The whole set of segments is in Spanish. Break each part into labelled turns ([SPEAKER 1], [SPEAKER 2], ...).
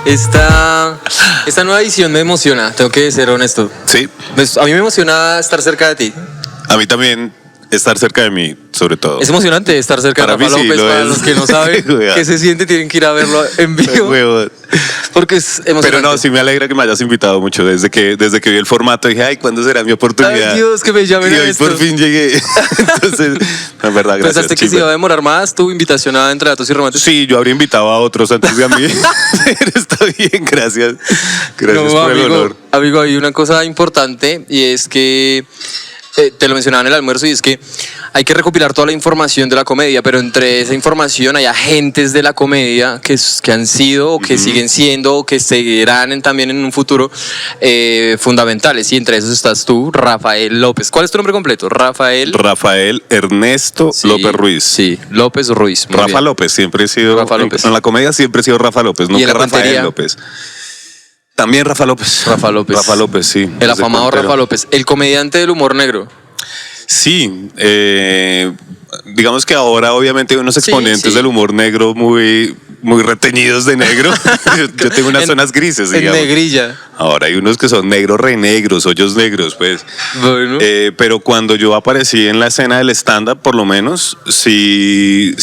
[SPEAKER 1] Esta nueva edición me emociona, tengo que ser honesto.
[SPEAKER 2] Sí.
[SPEAKER 1] A mí me emociona estar cerca de ti.
[SPEAKER 2] A mí también estar cerca de mí, sobre todo.
[SPEAKER 1] Es emocionante estar cerca de Rafa López, para los que no saben qué se siente, tienen que ir a verlo en vivo. Porque es emocionante.
[SPEAKER 2] Pero no, sí me alegra que me hayas invitado mucho. Desde que vi el formato dije, ay, ¿cuándo será mi oportunidad?
[SPEAKER 1] Ay, Dios, que me llamen
[SPEAKER 2] y
[SPEAKER 1] a
[SPEAKER 2] hoy
[SPEAKER 1] esto.
[SPEAKER 2] por fin llegué. Entonces, en verdad, gracias.
[SPEAKER 1] ¿Pensaste que se iba a demorar más tu invitación a Entre Datos y Romances?
[SPEAKER 2] Sí, yo habría invitado a otros antes de a mí. Pero está bien, gracias. Gracias por el honor.
[SPEAKER 1] Amigo, hay una cosa importante y es que te lo mencionaba en el almuerzo, y es que hay que recopilar toda la información de la comedia, pero entre esa información hay agentes de la comedia que han sido o que siguen siendo o que seguirán también en un futuro fundamentales, y entre esos estás tú, Rafael López. ¿Cuál es tu nombre completo? Rafael
[SPEAKER 2] Ernesto López Ruiz.
[SPEAKER 1] Sí, López Ruiz.
[SPEAKER 2] Rafa bien. López, siempre he sido.
[SPEAKER 1] Rafa López.
[SPEAKER 2] En la comedia siempre he sido Rafa López, no
[SPEAKER 1] que
[SPEAKER 2] Rafael López. También Rafa López.
[SPEAKER 1] Rafa López.
[SPEAKER 2] Rafa López, sí.
[SPEAKER 1] El afamado Rafa López, el comediante del humor negro.
[SPEAKER 2] Sí, digamos que ahora obviamente hay unos exponentes del humor negro muy reteñidos de negro. Yo tengo unas zonas grises, digamos.
[SPEAKER 1] En negrilla.
[SPEAKER 2] Ahora hay unos que son negros, renegros, hoyos negros, pues.
[SPEAKER 1] Bueno.
[SPEAKER 2] Pero cuando yo aparecí en la escena del stand-up, por lo menos, sí,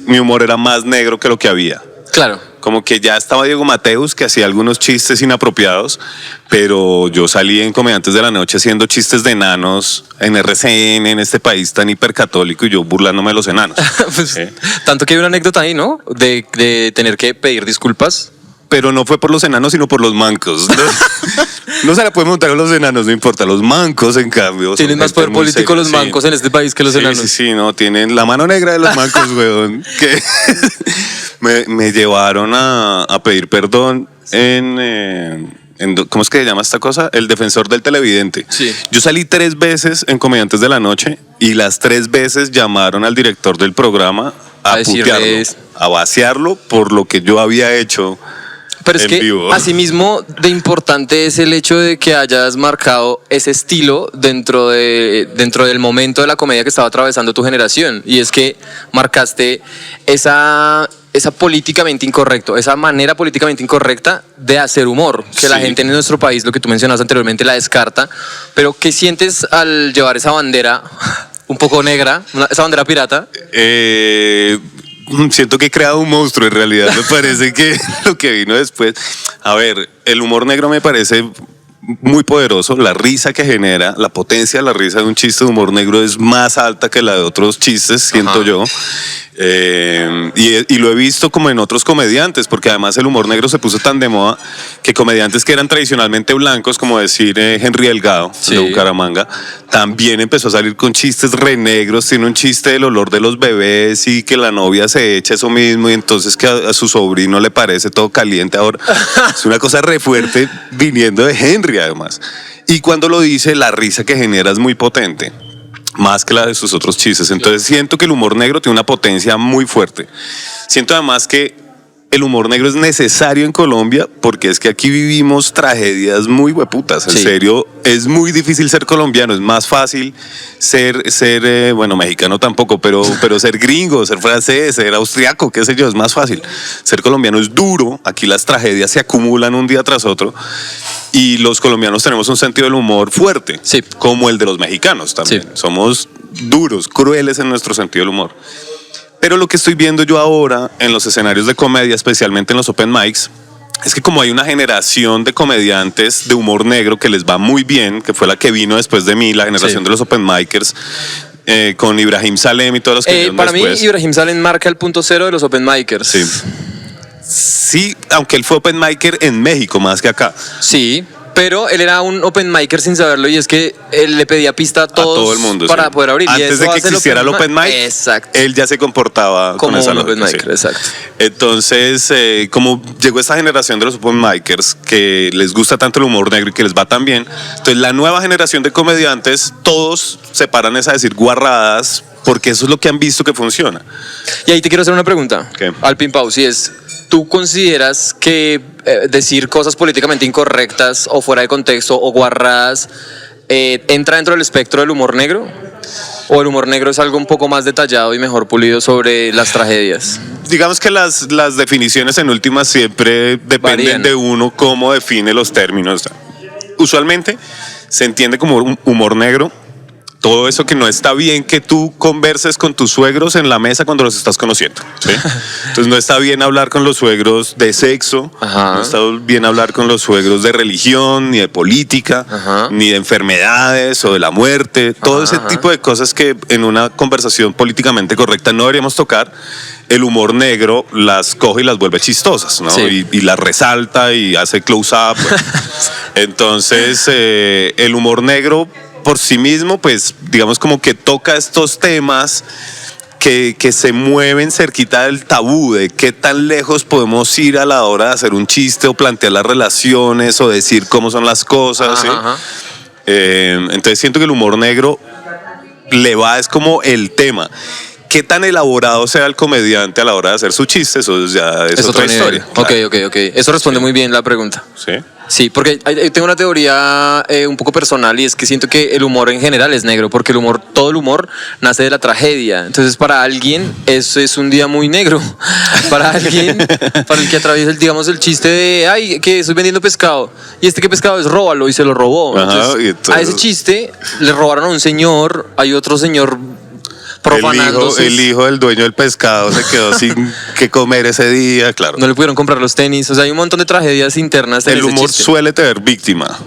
[SPEAKER 2] mi humor era más negro que lo que había.
[SPEAKER 1] Claro.
[SPEAKER 2] Como que ya estaba Diego Mateus, que hacía algunos chistes inapropiados, pero yo salí en Comediantes de la Noche haciendo chistes de enanos en RCN, en este país tan hipercatólico, y yo burlándome de los enanos.
[SPEAKER 1] Pues, tanto que hay una anécdota ahí, ¿no? De tener que pedir disculpas.
[SPEAKER 2] Pero no fue por los enanos, sino por los mancos. No se la puede montar a los enanos, no importa. Los mancos, en cambio.
[SPEAKER 1] Tienen más poder político los mancos en este país que los enanos.
[SPEAKER 2] Sí, no, tienen la mano negra de los mancos, weón. Que me llevaron a pedir perdón ¿cómo es que se llama esta cosa? El defensor del televidente.
[SPEAKER 1] Sí.
[SPEAKER 2] Yo salí 3 veces en Comediantes de la Noche y las 3 veces llamaron al director del programa a putearlo, a vaciarlo por lo que yo había hecho.
[SPEAKER 1] Pero es que asimismo de importante es el hecho de que hayas marcado ese estilo dentro del momento de la comedia que estaba atravesando tu generación, y es que marcaste esa políticamente incorrecto, esa manera políticamente incorrecta de hacer humor, que la gente en nuestro país, lo que tú mencionabas anteriormente, la descarta. Pero ¿qué sientes al llevar esa bandera un poco negra, esa bandera pirata?
[SPEAKER 2] Siento que he creado un monstruo en realidad. Me parece que lo que vino después. A ver, el humor negro me parece muy poderoso. La risa que genera, la potencia de la risa de un chiste de humor negro es más alta que la de otros chistes, siento yo. Y lo he visto como en otros comediantes, porque además el humor negro se puso tan de moda que comediantes que eran tradicionalmente blancos, como decir Henry Delgado, de Bucaramanga, también empezó a salir con chistes re negros. Tiene un chiste del olor de los bebés y que la novia se echa eso mismo, y entonces que a su sobrino le parece todo caliente. Ahora es una cosa re fuerte viniendo de Henry, además. Y cuando lo dice, la risa que genera es muy potente, más que la de sus otros chistes. Entonces siento que el humor negro tiene una potencia muy fuerte. Siento además que el humor negro es necesario en Colombia, porque es que aquí vivimos tragedias muy hueputas. En serio, es muy difícil ser colombiano. Es más fácil ser bueno, mexicano tampoco, pero ser gringo, ser francés, ser austriaco, qué sé yo, es más fácil. Ser colombiano es duro. Aquí las tragedias se acumulan un día tras otro. Y los colombianos tenemos un sentido del humor fuerte, como el de los mexicanos también. Somos duros, crueles en nuestro sentido del humor. Pero lo que estoy viendo yo ahora en los escenarios de comedia, especialmente en los open mics, es que como hay una generación de comediantes de humor negro que les va muy bien, que fue la que vino después de mí, la generación de los open micers, con Ibrahim Salem y todos los que vinieron
[SPEAKER 1] para
[SPEAKER 2] después.
[SPEAKER 1] Mí, Ibrahim Salem marca el punto cero de los open micers.
[SPEAKER 2] Sí, aunque él fue open micer en México más que acá.
[SPEAKER 1] Sí, pero él era un open micer sin saberlo, y es que él le pedía pista a todo el mundo para poder abrir.
[SPEAKER 2] Antes de que existiera el open mic, él ya se comportaba
[SPEAKER 1] como
[SPEAKER 2] con esa
[SPEAKER 1] un open micer, exacto.
[SPEAKER 2] Entonces, como llegó esta generación de los open micers que les gusta tanto el humor negro y que les va tan bien, entonces la nueva generación de comediantes, todos se paran a decir guarradas, porque eso es lo que han visto que funciona.
[SPEAKER 1] Y ahí te quiero hacer una pregunta, al Pin Pau, si es: ¿tú consideras que decir cosas políticamente incorrectas o fuera de contexto o guarradas entra dentro del espectro del humor negro? ¿O el humor negro es algo un poco más detallado y mejor pulido sobre las tragedias?
[SPEAKER 2] digamos que las definiciones en últimas siempre dependen
[SPEAKER 1] Varían.
[SPEAKER 2] de uno cómo define los términos. Usualmente se entiende como humor negro todo eso que no está bien que tú converses con tus suegros en la mesa cuando los estás conociendo, ¿sí? Entonces no está bien hablar con los suegros de sexo,
[SPEAKER 1] Ajá.
[SPEAKER 2] no está bien hablar con los suegros de religión, ni de política,
[SPEAKER 1] Ajá.
[SPEAKER 2] ni de enfermedades o de la muerte, todo ese tipo de cosas que en una conversación políticamente correcta no deberíamos tocar. El humor negro las coge y las vuelve chistosas, ¿no?
[SPEAKER 1] Sí.
[SPEAKER 2] Y las resalta y hace close-up. Entonces, el humor negro por sí mismo, pues, digamos como que toca estos temas que se mueven cerquita del tabú, de qué tan lejos podemos ir a la hora de hacer un chiste o plantear las relaciones o decir cómo son las cosas, ¿sí?
[SPEAKER 1] Ajá.
[SPEAKER 2] Entonces siento que el humor negro es como el tema. Qué tan elaborado sea el comediante a la hora de hacer su chiste, eso ya es otra
[SPEAKER 1] otro
[SPEAKER 2] historia.
[SPEAKER 1] nivel.
[SPEAKER 2] Claro.
[SPEAKER 1] Ok. Eso responde muy bien la pregunta.
[SPEAKER 2] ¿Sí?
[SPEAKER 1] Sí, porque tengo una teoría un poco personal y es que siento que el humor en general es negro, porque todo el humor nace de la tragedia. Entonces, para alguien, eso es un día muy negro. Para alguien, para el que atraviesa, digamos, el chiste de, ay, que estoy vendiendo pescado. Y ¿qué pescado es? Róbalo, y se lo robó.
[SPEAKER 2] Ajá,
[SPEAKER 1] Entonces,
[SPEAKER 2] y entonces-
[SPEAKER 1] a ese chiste le robaron a un señor, hay otro señor profanando
[SPEAKER 2] El hijo del dueño del pescado se quedó sin que comer ese día, claro.
[SPEAKER 1] no le pudieron comprar los tenis. O sea, hay un montón de tragedias internas en
[SPEAKER 2] El
[SPEAKER 1] ese
[SPEAKER 2] humor
[SPEAKER 1] chiste.
[SPEAKER 2] suele tener víctima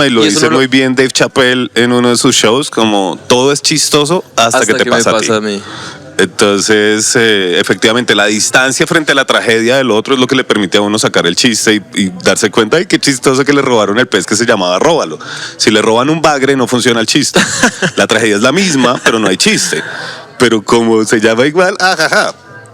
[SPEAKER 2] y lo
[SPEAKER 1] Y eso
[SPEAKER 2] dice
[SPEAKER 1] no lo-
[SPEAKER 2] muy bien Dave Chappelle en uno de sus shows, como todo es chistoso hasta que te
[SPEAKER 1] me
[SPEAKER 2] pasa a
[SPEAKER 1] pasa a
[SPEAKER 2] ti.
[SPEAKER 1] mí.
[SPEAKER 2] Entonces, efectivamente, la distancia frente a la tragedia del otro es lo que le permite a uno sacar el chiste y darse cuenta de qué chistoso que le robaron el pez que se llamaba Róbalo. Si le roban un bagre, no funciona el chiste. La tragedia es la misma, pero no hay chiste. Pero como se llama igual, ajaja.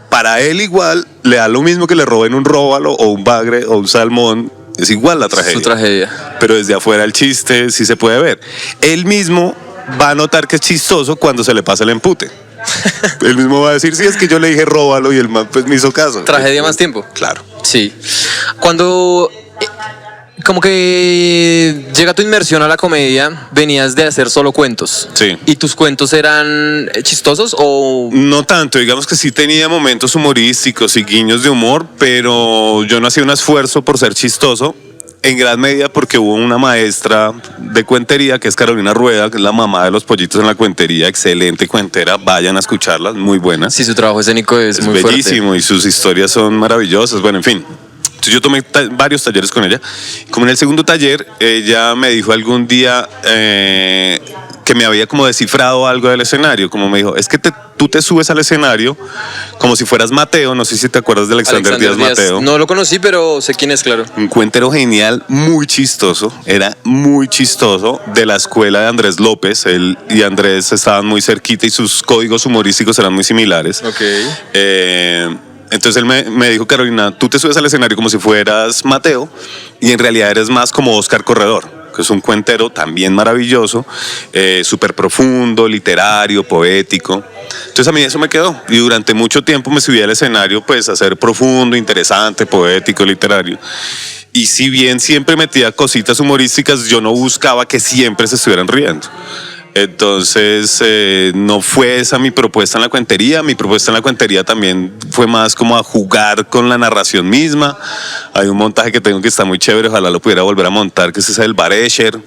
[SPEAKER 2] Para él igual le da lo mismo que le roben un róbalo o un bagre o un salmón. Es igual la tragedia.
[SPEAKER 1] Su tragedia.
[SPEAKER 2] Pero desde afuera el chiste sí se puede ver. Él mismo va a notar que es chistoso cuando se le pasa el empute. Él mismo va a decir, sí, es que yo le dije róbalo y el man pues me hizo caso.
[SPEAKER 1] Tragedia más tiempo.
[SPEAKER 2] Claro.
[SPEAKER 1] Sí. Cuando como que llega tu inmersión a la comedia, venías de hacer solo cuentos.
[SPEAKER 2] Sí.
[SPEAKER 1] ¿Y tus cuentos eran chistosos o...?
[SPEAKER 2] No tanto, digamos que sí tenía momentos humorísticos y guiños de humor, pero yo no hacía un esfuerzo por ser chistoso, en gran medida porque hubo una maestra de cuentería, que es Carolina Rueda, que es la mamá de los pollitos en la cuentería, excelente cuentera, vayan a escucharlas, muy buenas.
[SPEAKER 1] Sí, su trabajo escénico es muy
[SPEAKER 2] bellísimo y sus historias son maravillosas, bueno, en fin. Entonces yo tomé varios talleres con ella. Como en el segundo taller, ella me dijo algún día que me había como descifrado algo del escenario. Como me dijo, es que tú te subes al escenario como si fueras Mateo. No sé si te acuerdas de Alexander Díaz Mateo.
[SPEAKER 1] No lo conocí, pero sé quién es, claro.
[SPEAKER 2] Un cuentero genial, muy chistoso. Era muy chistoso, de la escuela de Andrés López. Él y Andrés estaban muy cerquita y sus códigos humorísticos eran muy similares.
[SPEAKER 1] Ok.
[SPEAKER 2] Entonces él me dijo, Carolina, tú te subes al escenario como si fueras Mateo y en realidad eres más como Oscar Corredor, que es un cuentero también maravilloso, súper profundo, literario, poético. Entonces a mí eso me quedó y durante mucho tiempo me subí al escenario pues a ser profundo, interesante, poético, literario. Y si bien siempre metía cositas humorísticas, yo no buscaba que siempre se estuvieran riendo. Entonces, no fue esa mi propuesta en la cuentería. Mi propuesta en la cuentería también fue más como a jugar con la narración misma. Hay un montaje que tengo que está muy chévere, ojalá lo pudiera volver a montar, que es ese del Baresher,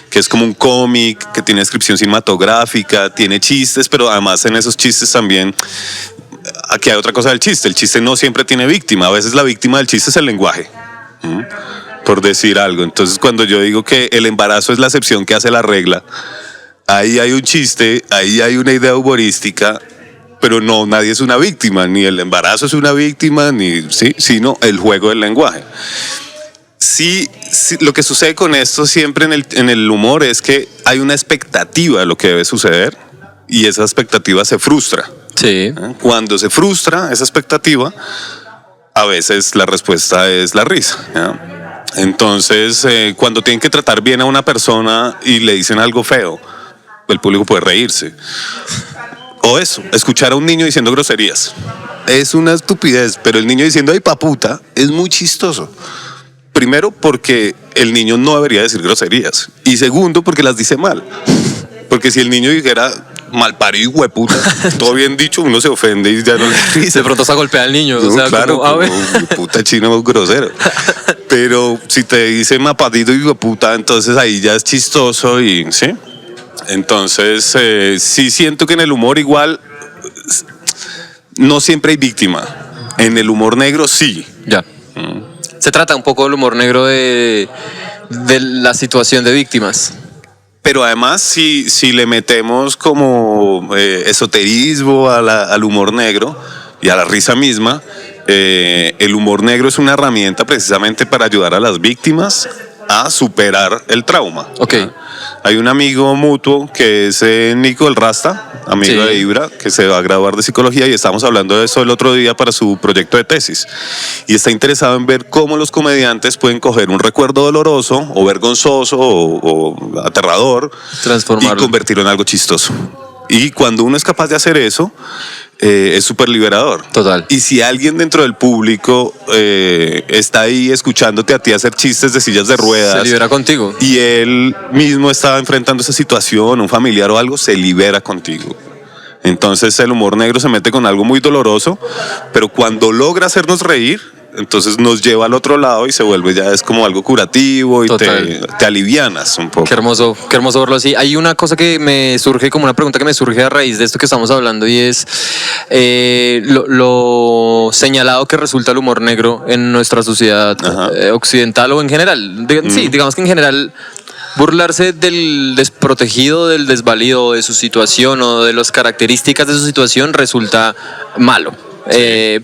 [SPEAKER 2] que es como un cómic, que tiene descripción cinematográfica, tiene chistes, pero además en esos chistes también... Aquí hay otra cosa del chiste. El chiste no siempre tiene víctima. A veces la víctima del chiste es el lenguaje. Por decir algo. Entonces, cuando yo digo que el embarazo es la excepción que hace la regla, ahí hay un chiste, ahí hay una idea humorística, pero no, nadie es una víctima, ni el embarazo es una víctima, sino el juego del lenguaje. Sí, lo que sucede con esto siempre en el humor es que hay una expectativa de lo que debe suceder y esa expectativa se frustra.
[SPEAKER 1] Sí.
[SPEAKER 2] Cuando se frustra esa expectativa, a veces la respuesta es la risa, ¿ya? Entonces, cuando tienen que tratar bien a una persona y le dicen algo feo, el público puede reírse. O eso, escuchar a un niño diciendo groserías. Es una estupidez, pero el niño diciendo ay paputa es muy chistoso. Primero, porque el niño no debería decir groserías. Y segundo, porque las dice mal. Porque si el niño dijera malparido, hueputa. Todo bien dicho, uno se ofende y ya no le risa.
[SPEAKER 1] De pronto se golpea al niño.
[SPEAKER 2] No,
[SPEAKER 1] O sea,
[SPEAKER 2] claro,
[SPEAKER 1] como, a ver.
[SPEAKER 2] puta chino grosero. Pero si te dice mapadito y puta, entonces ahí ya es chistoso y sí. Entonces sí siento que en el humor igual no siempre hay víctima. En el humor negro sí.
[SPEAKER 1] Ya. Se trata un poco del humor negro de la situación de víctimas.
[SPEAKER 2] Pero además, si le metemos como esoterismo al humor negro y a la risa misma, el humor negro es una herramienta precisamente para ayudar a las víctimas a superar el trauma.
[SPEAKER 1] Ok.
[SPEAKER 2] Hay un amigo mutuo que es Nico el Rasta, amigo de Ibra, que se va a graduar de psicología y estamos hablando de eso el otro día para su proyecto de tesis. Y está interesado en ver cómo los comediantes pueden coger un recuerdo doloroso o vergonzoso o aterrador y convertirlo en algo chistoso. Y cuando uno es capaz de hacer eso, es súper liberador.
[SPEAKER 1] Total.
[SPEAKER 2] Y si alguien dentro del público está ahí escuchándote a ti hacer chistes de sillas de ruedas.
[SPEAKER 1] Se libera contigo.
[SPEAKER 2] Y él mismo estaba enfrentando esa situación, un familiar o algo, se libera contigo. Entonces el humor negro se mete con algo muy doloroso, pero cuando logra hacernos reír, entonces nos lleva al otro lado y se vuelve ya es como algo curativo y te alivianas un poco.
[SPEAKER 1] Qué hermoso verlo así. Hay una cosa que me surge, como una pregunta que me surge a raíz de esto que estamos hablando y es lo señalado que resulta el humor negro en nuestra sociedad occidental o en general. Sí, digamos que en general burlarse del desprotegido, del desvalido de su situación o de las características de su situación resulta malo. Sí.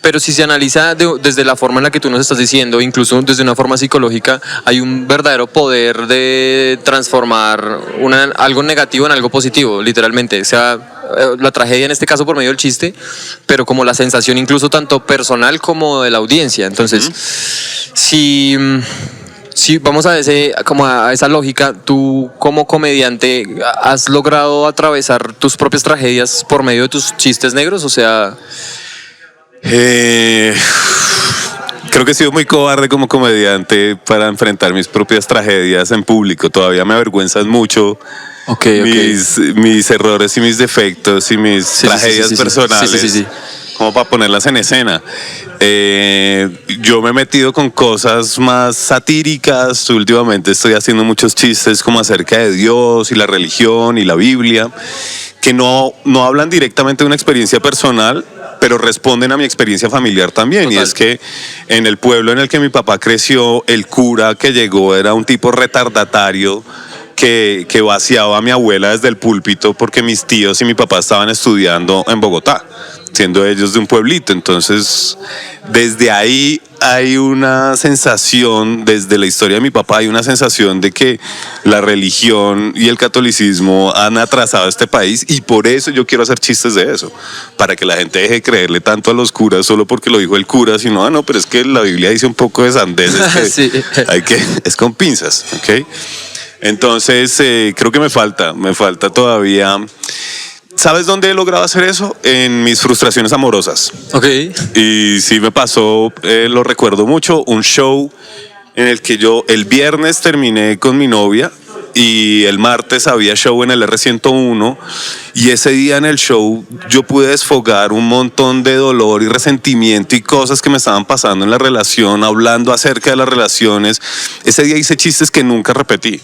[SPEAKER 1] Pero si se analiza desde la forma en la que tú nos estás diciendo, incluso desde una forma psicológica, hay un verdadero poder de transformar algo negativo en algo positivo, literalmente. O sea, la tragedia en este caso por medio del chiste, pero como la sensación incluso tanto personal como de la audiencia. Entonces, si vamos a esa lógica, tú como comediante has logrado atravesar tus propias tragedias por medio de tus chistes negros, o sea...
[SPEAKER 2] Creo que he sido muy cobarde como comediante para enfrentar mis propias tragedias en público. Todavía me avergüenzan mucho mis errores y mis defectos y mis tragedias personales. Como para ponerlas en escena. Yo me he metido con cosas más satíricas. Últimamente estoy haciendo muchos chistes como acerca de Dios y la religión y la Biblia, que no hablan directamente de una experiencia personal, pero responden a mi experiencia familiar también. Total. Y es que en el pueblo en el que mi papá creció, el cura que llegó era un tipo retardatario que vaciaba a mi abuela desde el púlpito porque mis tíos y mi papá estaban estudiando en Bogotá, siendo ellos de un pueblito. Entonces, desde ahí hay una sensación, desde la historia de mi papá, hay una sensación de que la religión y el catolicismo han atrasado a este país y por eso yo quiero hacer chistes de eso, para que la gente deje de creerle tanto a los curas solo porque lo dijo el cura, sino, no, pero es que la Biblia dice un poco de sandeces que es con pinzas, ¿ok? Entonces, creo que me falta todavía. ¿Sabes dónde he logrado hacer eso? En mis frustraciones amorosas.
[SPEAKER 1] Ok.
[SPEAKER 2] Y sí me pasó, lo recuerdo mucho, un show en el que yo el viernes terminé con mi novia y el martes había show en el R101 y ese día en el show yo pude desfogar un montón de dolor y resentimiento y cosas que me estaban pasando en la relación, hablando acerca de las relaciones. Ese día hice chistes que nunca repetí.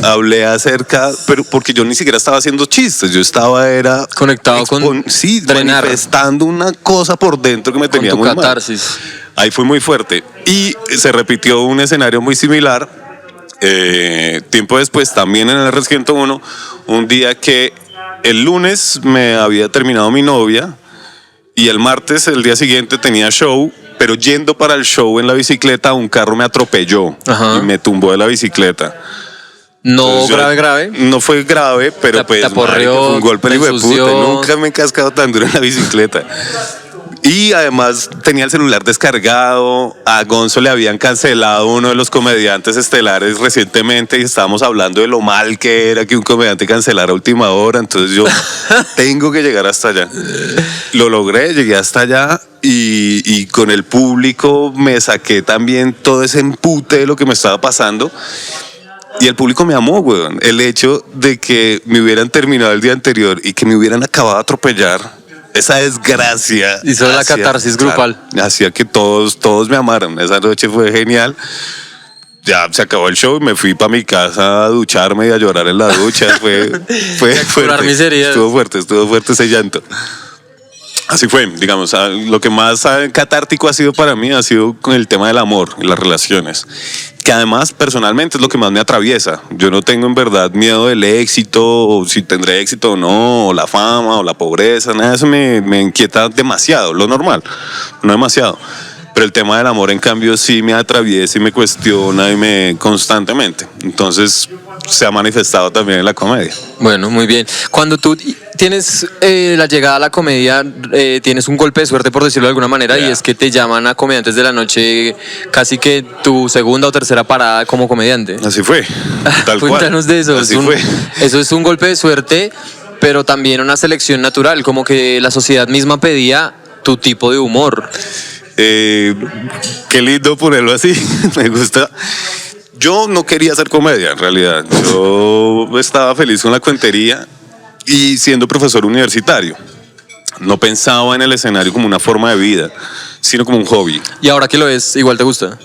[SPEAKER 2] Hablé acerca, pero porque yo ni siquiera estaba haciendo chistes, yo estaba
[SPEAKER 1] conectado con
[SPEAKER 2] drenar, manifestando una cosa por dentro que me tenía muy
[SPEAKER 1] catarsis.
[SPEAKER 2] Mal. Ahí fue muy fuerte y se repitió un escenario muy similar. Tiempo después, también en el R101, un día que el lunes me había terminado mi novia y el martes, el día siguiente, tenía show, pero yendo para el show en la bicicleta, un carro me atropelló y me tumbó de la bicicleta.
[SPEAKER 1] No. Entonces, grave.
[SPEAKER 2] No fue grave, pero pues
[SPEAKER 1] fue
[SPEAKER 2] un golpe de puta. Nunca me he cascado tan duro en la bicicleta. Y además tenía el celular descargado, a Gonzo le habían cancelado uno de los comediantes estelares recientemente y estábamos hablando de lo mal que era que un comediante cancelara a última hora, entonces yo tengo que llegar hasta allá. Lo logré, llegué hasta allá y con el público me saqué también todo ese empute de lo que me estaba pasando. Y el público me amó, weón. El hecho de que me hubieran terminado el día anterior y que me hubieran acabado de atropellar, esa desgracia.
[SPEAKER 1] Hizo la catarsis grupal.
[SPEAKER 2] Hacía que todos me amaran. Esa noche fue genial. Ya se acabó el show y me fui para mi casa a ducharme y a llorar en la ducha. Fue
[SPEAKER 1] curar mis heridas.
[SPEAKER 2] Estuvo fuerte ese llanto. Así fue, digamos, lo que más catártico ha sido para mí ha sido con el tema del amor y las relaciones, que además personalmente es lo que más me atraviesa. Yo no tengo en verdad miedo del éxito, o si tendré éxito o no, o la fama, o la pobreza, nada de eso me inquieta demasiado, lo normal, no demasiado. Pero el tema del amor, en cambio, sí me atraviesa y me cuestiona constantemente. Entonces, se ha manifestado también en la comedia.
[SPEAKER 1] Bueno, muy bien. Cuando tú tienes la llegada a la comedia, tienes un golpe de suerte, por decirlo de alguna manera, y es que te llaman a Comediantes de la Noche casi que tu segunda o tercera parada como comediante.
[SPEAKER 2] Así fue, tal cual.
[SPEAKER 1] Cuéntanos de eso.
[SPEAKER 2] Así fue.
[SPEAKER 1] Eso es un golpe de suerte, pero también una selección natural, como que la sociedad misma pedía tu tipo de humor.
[SPEAKER 2] Qué lindo ponerlo así, me gusta. Yo no quería hacer comedia, en realidad. Yo estaba feliz con la cuentería y siendo profesor universitario. No pensaba en el escenario como una forma de vida, sino como un hobby.
[SPEAKER 1] ¿Y ahora que lo es, igual te gusta?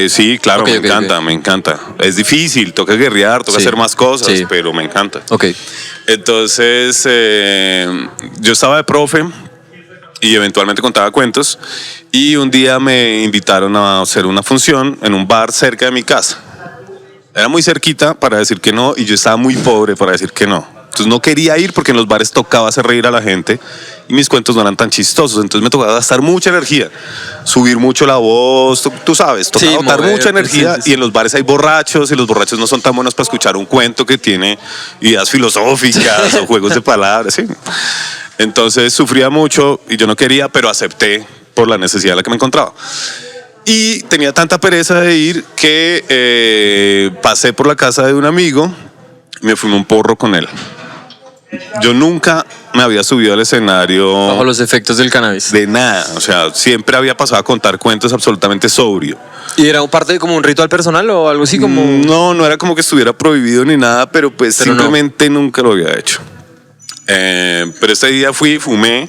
[SPEAKER 2] Sí, claro, me encanta. Es difícil, toca guerrear, toca hacer más cosas, pero me encanta.
[SPEAKER 1] Okay.
[SPEAKER 2] Entonces, yo estaba de profe y eventualmente contaba cuentos, y un día me invitaron a hacer una función en un bar cerca de mi casa. Era muy cerquita para decir que no, y yo estaba muy pobre para decir que no. Entonces no quería ir porque en los bares tocaba hacer reír a la gente y mis cuentos no eran tan chistosos. Entonces me tocaba gastar mucha energía, subir mucho la voz, tú sabes, tocaba botar mucha energía. Y en los bares hay borrachos y los borrachos no son tan buenos para escuchar un cuento que tiene ideas filosóficas o juegos de palabras. ¿Sí? Entonces sufría mucho y yo no quería, pero acepté por la necesidad en la que me encontraba. Y tenía tanta pereza de ir que pasé por la casa de un amigo y me fumé un porro con él. Yo nunca me había subido al escenario
[SPEAKER 1] bajo los efectos del cannabis.
[SPEAKER 2] De nada, o sea, siempre había pasado a contar cuentos absolutamente sobrio.
[SPEAKER 1] ¿Y era parte de como un ritual personal o algo así como...?
[SPEAKER 2] No era como que estuviera prohibido ni nada, pero pues simplemente nunca lo había hecho. Pero ese día fumé,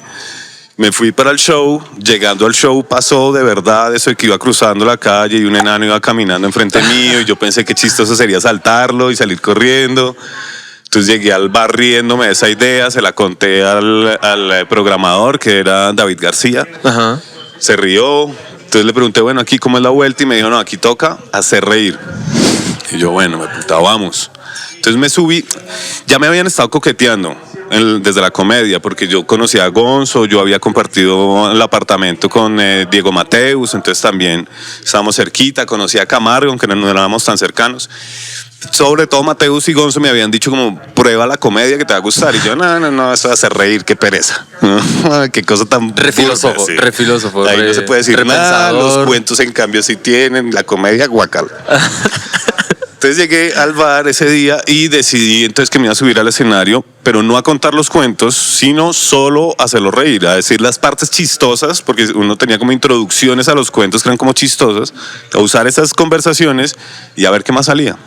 [SPEAKER 2] me fui para el show. Llegando al show pasó de verdad eso de que iba cruzando la calle y un enano iba caminando enfrente mío y yo pensé que chistoso sería saltarlo y salir corriendo. Entonces llegué al bar riéndome de esa idea, se la conté al programador, que era David García.
[SPEAKER 1] Ajá.
[SPEAKER 2] Se rió. Entonces le pregunté, bueno, aquí cómo es la vuelta, y me dijo, no, aquí toca hacer reír. Y yo, bueno, vamos. Entonces me subí, ya me habían estado coqueteando desde la comedia, porque yo conocía a Gonzo, yo había compartido el apartamento con Diego Mateus, entonces también estábamos cerquita, conocía a Camargo, aunque no éramos tan cercanos. Sobre todo Mateus y Gonzo me habían dicho como, prueba la comedia que te va a gustar, y yo, no, eso va a hacer reír, qué pereza. Qué cosa tan
[SPEAKER 1] re filósofo.
[SPEAKER 2] Ahí no se puede decir nada, los cuentos en cambio sí tienen, la comedia guacal. Entonces llegué al bar ese día y decidí entonces que me iba a subir al escenario, pero no a contar los cuentos, sino solo a hacerlos reír, a decir las partes chistosas, porque uno tenía como introducciones a los cuentos que eran como chistosas, a usar esas conversaciones y a ver qué más salía.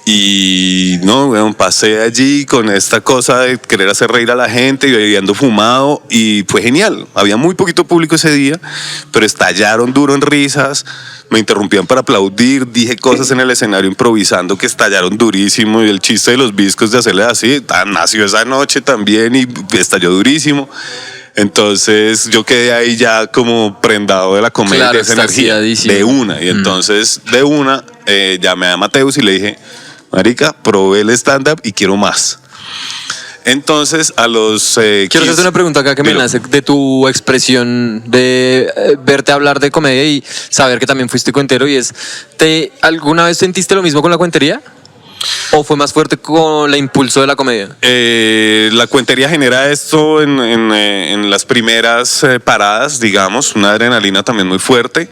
[SPEAKER 2] Y no, bueno, pasé allí con esta cosa de querer hacer reír a la gente y ando fumado, y fue genial. Había muy poquito público ese día, pero estallaron duro en risas, me interrumpían para aplaudir, dije cosas en el escenario improvisando que estallaron durísimo, y el chiste de los viscos de hacerle así, nació esa noche también y estalló durísimo. Entonces yo quedé ahí ya como prendado de la comedia, de esa energía, de una. Y entonces de una llamé a Mateus y le dije, marica, probé el stand-up y quiero más. Entonces a los...
[SPEAKER 1] quiero hacerte una pregunta acá que me nace de tu expresión de verte hablar de comedia y saber que también fuiste cuentero, y es, ¿alguna vez sentiste lo mismo con la cuentería? ¿O fue más fuerte con el impulso de la comedia?
[SPEAKER 2] La cuentería genera esto en las primeras paradas, digamos, una adrenalina también muy fuerte,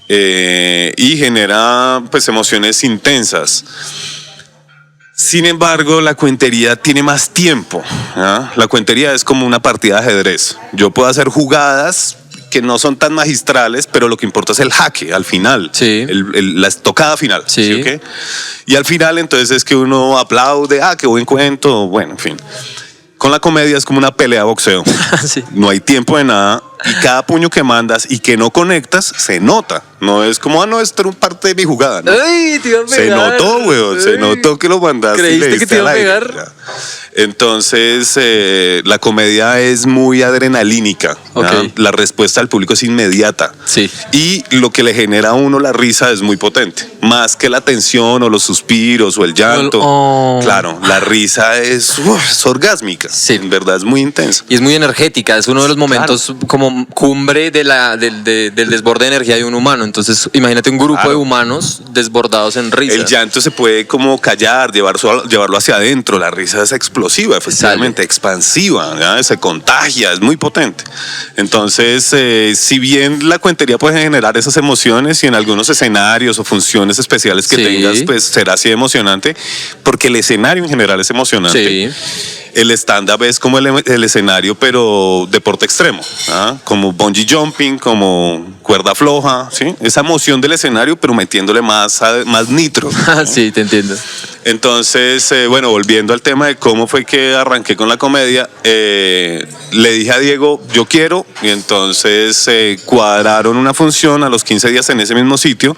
[SPEAKER 2] y genera pues emociones intensas. Sin embargo, la cuentería tiene más tiempo, ¿no? La cuentería es como una partida de ajedrez. Yo puedo hacer jugadas que no son tan magistrales, pero lo que importa es el jaque al final,
[SPEAKER 1] Sí.
[SPEAKER 2] la estocada final.
[SPEAKER 1] Sí.
[SPEAKER 2] ¿Sí o qué? Y al final entonces es que uno aplaude, qué buen cuento, bueno, en fin. Con la comedia es como una pelea de boxeo.
[SPEAKER 1] Sí.
[SPEAKER 2] No hay tiempo de nada y cada puño que mandas y que no conectas se nota. No es como, no, esto era un parte de mi jugada. ¿No?
[SPEAKER 1] ¡Ay, te iba a pegar!
[SPEAKER 2] Se notó, weón. Se notó que lo mandaste.
[SPEAKER 1] ¿Creíste
[SPEAKER 2] y le
[SPEAKER 1] que
[SPEAKER 2] diste
[SPEAKER 1] te iba a
[SPEAKER 2] al aire.
[SPEAKER 1] pegar?
[SPEAKER 2] Ya. Entonces, la comedia es muy adrenalínica. ¿No?
[SPEAKER 1] Ok.
[SPEAKER 2] La respuesta del público es inmediata.
[SPEAKER 1] Sí.
[SPEAKER 2] Y lo que le genera a uno la risa es muy potente. Más que la tensión o los suspiros o el llanto.
[SPEAKER 1] Oh.
[SPEAKER 2] Claro, la risa es orgásmica.
[SPEAKER 1] Sí.
[SPEAKER 2] En verdad es muy intensa.
[SPEAKER 1] Y es muy energética, es uno de los momentos como cumbre del desborde de energía de un humano. Entonces, imagínate un grupo
[SPEAKER 2] Claro.
[SPEAKER 1] de humanos desbordados en risa.
[SPEAKER 2] El llanto se puede como callar, llevarlo hacia adentro. La risa es explosiva, efectivamente, expansiva, ¿ya? Se contagia, es muy potente. Entonces, si bien la cuentería puede generar esas emociones y en algunos escenarios o funciones especiales que
[SPEAKER 1] Sí.
[SPEAKER 2] tengas, pues será así emocionante, porque el escenario en general es emocionante.
[SPEAKER 1] Sí.
[SPEAKER 2] El stand-up es como el escenario, pero deporte extremo, ¿ah? Como bungee jumping, como cuerda floja, ¿sí? Esa emoción del escenario, pero metiéndole más nitro.
[SPEAKER 1] Sí, te entiendo.
[SPEAKER 2] Entonces, bueno, volviendo al tema de cómo fue que arranqué con la comedia, le dije a Diego, yo quiero, y entonces cuadraron una función a los 15 días en ese mismo sitio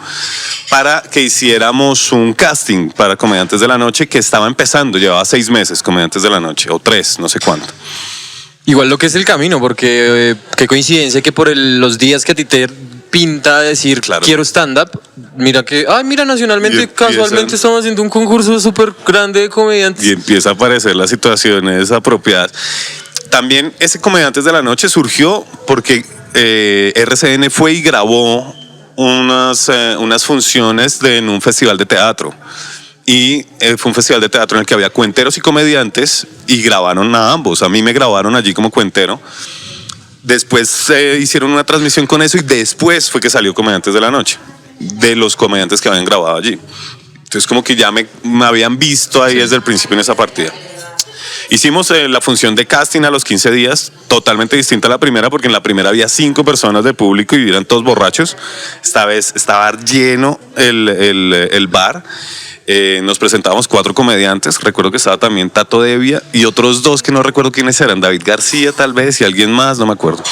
[SPEAKER 2] para que hiciéramos un casting para Comediantes de la Noche que estaba empezando, llevaba 6 meses Comediantes de la Noche, o 3, no sé cuánto.
[SPEAKER 1] Igual lo que es el camino, porque qué coincidencia que por los días que a ti te pinta decir
[SPEAKER 2] Claro.
[SPEAKER 1] quiero stand-up, mira que, mira, nacionalmente
[SPEAKER 2] Y empiezan-
[SPEAKER 1] casualmente estamos haciendo un concurso súper grande de comediantes.
[SPEAKER 2] Y empieza a aparecer las situaciones apropiadas. También ese Comediantes de la Noche surgió porque RCN fue y grabó unas funciones en un festival de teatro. Y fue un festival de teatro en el que había cuenteros y comediantes y grabaron a ambos. A mí me grabaron allí como cuentero. Después hicieron una transmisión con eso y después fue que salió Comediantes de la Noche, de los comediantes que habían grabado allí. Entonces como que ya me habían visto ahí desde el principio en esa partida. Hicimos la función de casting a los 15 días, totalmente distinta a la primera, porque en la primera había 5 personas de público y eran todos borrachos. Esta vez estaba lleno el bar. Nos presentábamos 4 comediantes. Recuerdo que estaba también Tato Devia y otros 2 que no recuerdo quiénes eran. David García tal vez y alguien más, no me acuerdo.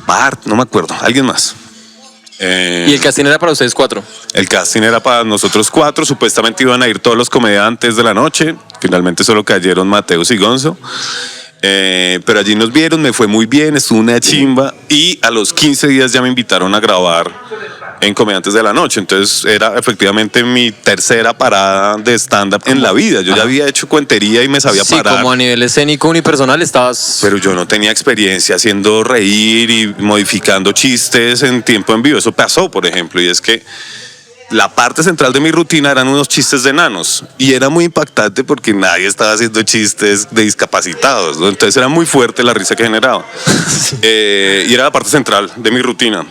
[SPEAKER 2] Bart, no me acuerdo, alguien más.
[SPEAKER 1] Y el casting era para ustedes 4.
[SPEAKER 2] El casting era para nosotros 4, supuestamente iban a ir todos los comediantes de la noche, finalmente solo cayeron Mateus y Gonzo, pero allí nos vieron, me fue muy bien, estuvo una chimba y a los 15 días ya me invitaron a grabar en Comediantes de la Noche, entonces era efectivamente mi tercera parada de stand-up en la vida. Yo ya había hecho cuentería y me sabía
[SPEAKER 1] Sí,
[SPEAKER 2] parar.
[SPEAKER 1] como a nivel escénico unipersonal estabas...
[SPEAKER 2] Pero yo no tenía experiencia haciendo reír y modificando chistes en tiempo en vivo. Eso pasó, por ejemplo, y es que la parte central de mi rutina eran unos chistes de enanos y era muy impactante porque nadie estaba haciendo chistes de discapacitados, ¿no? Entonces era muy fuerte la risa que generaba. Y era la parte central de mi rutina.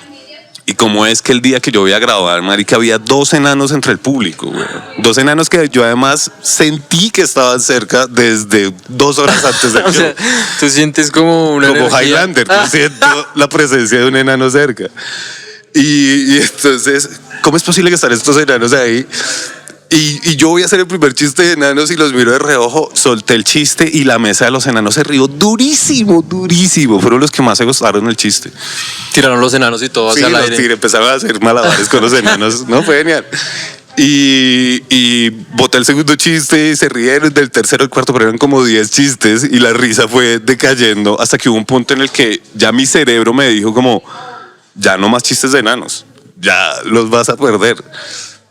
[SPEAKER 2] Y como es que el día que yo voy a grabar, marica, había 2 enanos entre el público, güey. 2 enanos que yo además sentí que estaban cerca desde 2 horas antes del
[SPEAKER 1] O
[SPEAKER 2] show.
[SPEAKER 1] sea, tú sientes como una
[SPEAKER 2] Como
[SPEAKER 1] energía.
[SPEAKER 2] Highlander, yo siento la presencia de un enano cerca. Y entonces, ¿cómo es posible que están estos enanos ahí? Y yo voy a hacer el primer chiste de enanos y los miro de reojo, solté el chiste y la mesa de los enanos se rió durísimo, durísimo. Fueron los que más se gozaron el chiste.
[SPEAKER 1] Tiraron los enanos y todo
[SPEAKER 2] Sí,
[SPEAKER 1] hacia el
[SPEAKER 2] los
[SPEAKER 1] aire.
[SPEAKER 2] tiré, empezaron a hacer malabares con los enanos. No, fue genial. Y boté el segundo chiste y se rieron del tercero al cuarto, pero eran como 10 chistes y la risa fue decayendo hasta que hubo un punto en el que ya mi cerebro me dijo como, ya no más chistes de enanos, ya los vas a perder.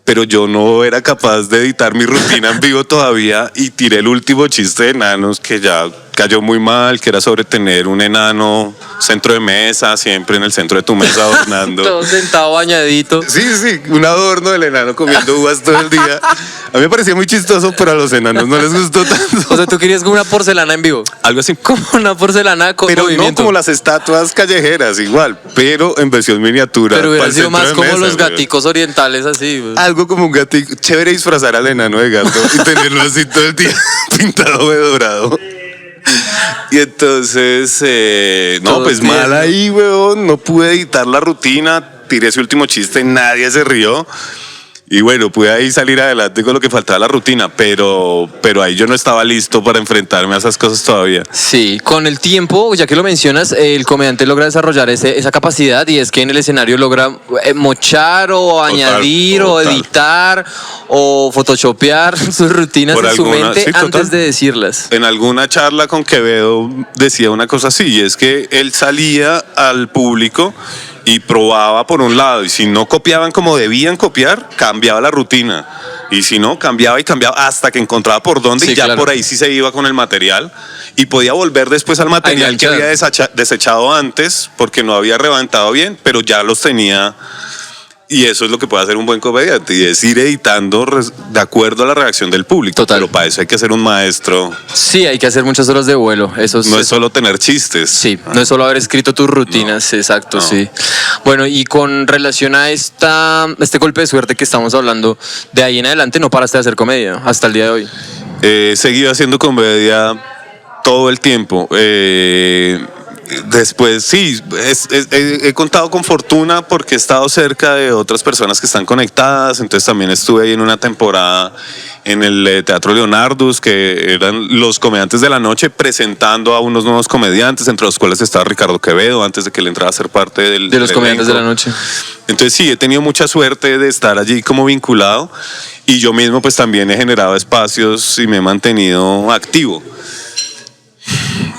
[SPEAKER 2] Pero yo no era capaz de editar mi rutina en vivo todavía y tiré el último chiste de enanos que ya cayó muy mal, que era sobre tener un enano centro de mesa, siempre en el centro de tu mesa adornando.
[SPEAKER 1] Todo sentado, bañadito.
[SPEAKER 2] Sí, un adorno del enano comiendo uvas todo el día. A mí me parecía muy chistoso, pero a los enanos no les gustó tanto.
[SPEAKER 1] O sea, tú querías como una porcelana en vivo.
[SPEAKER 2] Algo así.
[SPEAKER 1] Como una porcelana con
[SPEAKER 2] Pero no
[SPEAKER 1] movimiento.
[SPEAKER 2] como las estatuas callejeras, igual, pero en versión miniatura.
[SPEAKER 1] Pero hubiera
[SPEAKER 2] para el
[SPEAKER 1] sido
[SPEAKER 2] centro
[SPEAKER 1] más
[SPEAKER 2] de
[SPEAKER 1] como
[SPEAKER 2] mesa,
[SPEAKER 1] los
[SPEAKER 2] güey.
[SPEAKER 1] gaticos orientales así. Güey.
[SPEAKER 2] Algo como un gatito. Chévere disfrazar al enano de gato y tenerlo así todo el día pintado de dorado. Y entonces, no,
[SPEAKER 1] Todo
[SPEAKER 2] pues
[SPEAKER 1] tierno.
[SPEAKER 2] mal ahí, weón. No pude editar la rutina. Tiré ese último chiste, nadie se rió. Y bueno, pude ahí salir adelante con lo que faltaba de la rutina, pero ahí yo no estaba listo para enfrentarme a esas cosas todavía.
[SPEAKER 1] Sí, con el tiempo, ya que lo mencionas, el comediante logra desarrollar esa capacidad y es que en el escenario logra mochar o añadir o
[SPEAKER 2] total.
[SPEAKER 1] editar o photoshopear sus rutinas
[SPEAKER 2] Por
[SPEAKER 1] en su
[SPEAKER 2] alguna-
[SPEAKER 1] mente
[SPEAKER 2] sí, total.
[SPEAKER 1] antes de decirlas.
[SPEAKER 2] En alguna charla con Quevedo decía una cosa así, y es que él salía al público y probaba por un lado, y si no copiaban como debían copiar, cambiaba la rutina. Y si no, cambiaba y cambiaba hasta que encontraba por dónde,
[SPEAKER 1] Sí,
[SPEAKER 2] y ya
[SPEAKER 1] claro.
[SPEAKER 2] por ahí sí se iba con el material. Y podía volver después al material que
[SPEAKER 1] enganchar.
[SPEAKER 2] había desechado antes, porque no había levantado bien, pero ya los tenía. Y eso es lo que puede hacer un buen comediante, y es ir editando de acuerdo a la reacción del público.
[SPEAKER 1] Total.
[SPEAKER 2] Pero para eso hay que ser un maestro.
[SPEAKER 1] Sí, hay que hacer muchas horas de vuelo. Eso
[SPEAKER 2] No es solo tener chistes.
[SPEAKER 1] Sí, no es solo haber escrito tus rutinas, exacto,
[SPEAKER 2] no.
[SPEAKER 1] sí. Bueno, y con relación a este golpe de suerte que estamos hablando, de ahí en adelante no paraste de hacer comedia hasta el día de hoy.
[SPEAKER 2] He seguido haciendo comedia todo el tiempo. Después, sí, he contado con fortuna porque he estado cerca de otras personas que están conectadas. Entonces también estuve ahí en una temporada en el Teatro Leonardus, que eran los comediantes de la noche presentando a unos nuevos comediantes, entre los cuales estaba Ricardo Quevedo, antes de que él entrara a ser parte
[SPEAKER 1] De los
[SPEAKER 2] del
[SPEAKER 1] comediantes de la
[SPEAKER 2] elenco.
[SPEAKER 1] noche.
[SPEAKER 2] Entonces sí, he tenido mucha suerte de estar allí como vinculado, y yo mismo pues también he generado espacios y me he mantenido activo.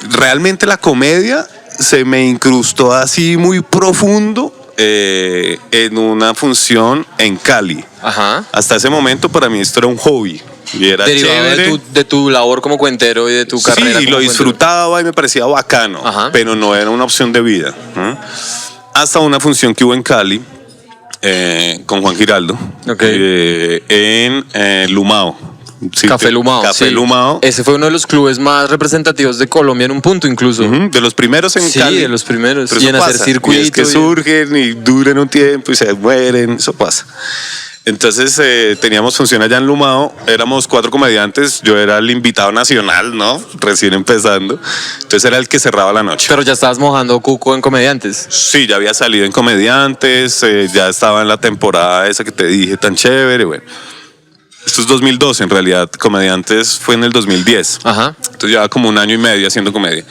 [SPEAKER 2] Realmente la comedia se me incrustó así muy profundo en una función en Cali.
[SPEAKER 1] Ajá.
[SPEAKER 2] Hasta ese momento para mí esto era un hobby y era
[SPEAKER 1] Derivado
[SPEAKER 2] chévere.
[SPEAKER 1] de tu labor como cuentero y de tu carrera.
[SPEAKER 2] Sí,
[SPEAKER 1] como
[SPEAKER 2] lo
[SPEAKER 1] cuentero.
[SPEAKER 2] disfrutaba y me parecía bacano,
[SPEAKER 1] Ajá.
[SPEAKER 2] pero no era una opción de vida. Hasta una función que hubo en Cali con Juan Giraldo,
[SPEAKER 1] Ok.
[SPEAKER 2] en Lumao. Sí,
[SPEAKER 1] Café Lumao.
[SPEAKER 2] Café
[SPEAKER 1] sí.
[SPEAKER 2] Lumao.
[SPEAKER 1] Ese fue uno de los clubes más representativos de Colombia en un punto incluso.
[SPEAKER 2] De los primeros en
[SPEAKER 1] Sí,
[SPEAKER 2] Cali.
[SPEAKER 1] de los primeros.
[SPEAKER 2] Pero
[SPEAKER 1] Y
[SPEAKER 2] eso
[SPEAKER 1] en hacer
[SPEAKER 2] pasa.
[SPEAKER 1] circuito
[SPEAKER 2] Y es que
[SPEAKER 1] y-
[SPEAKER 2] surgen y duran un tiempo y se mueren, eso pasa. Entonces teníamos función allá en Lumao, éramos 4 comediantes, yo era el invitado nacional, ¿no? Recién empezando. Entonces era el que cerraba la noche.
[SPEAKER 1] Pero ya estabas mojando cuco en comediantes.
[SPEAKER 2] Sí, ya había salido en comediantes, ya estaba en la temporada esa que te dije tan chévere, bueno. Esto es 2012 en realidad, comediantes fue en el 2010.
[SPEAKER 1] Ajá.
[SPEAKER 2] Entonces llevaba como 1 año y medio haciendo comedia.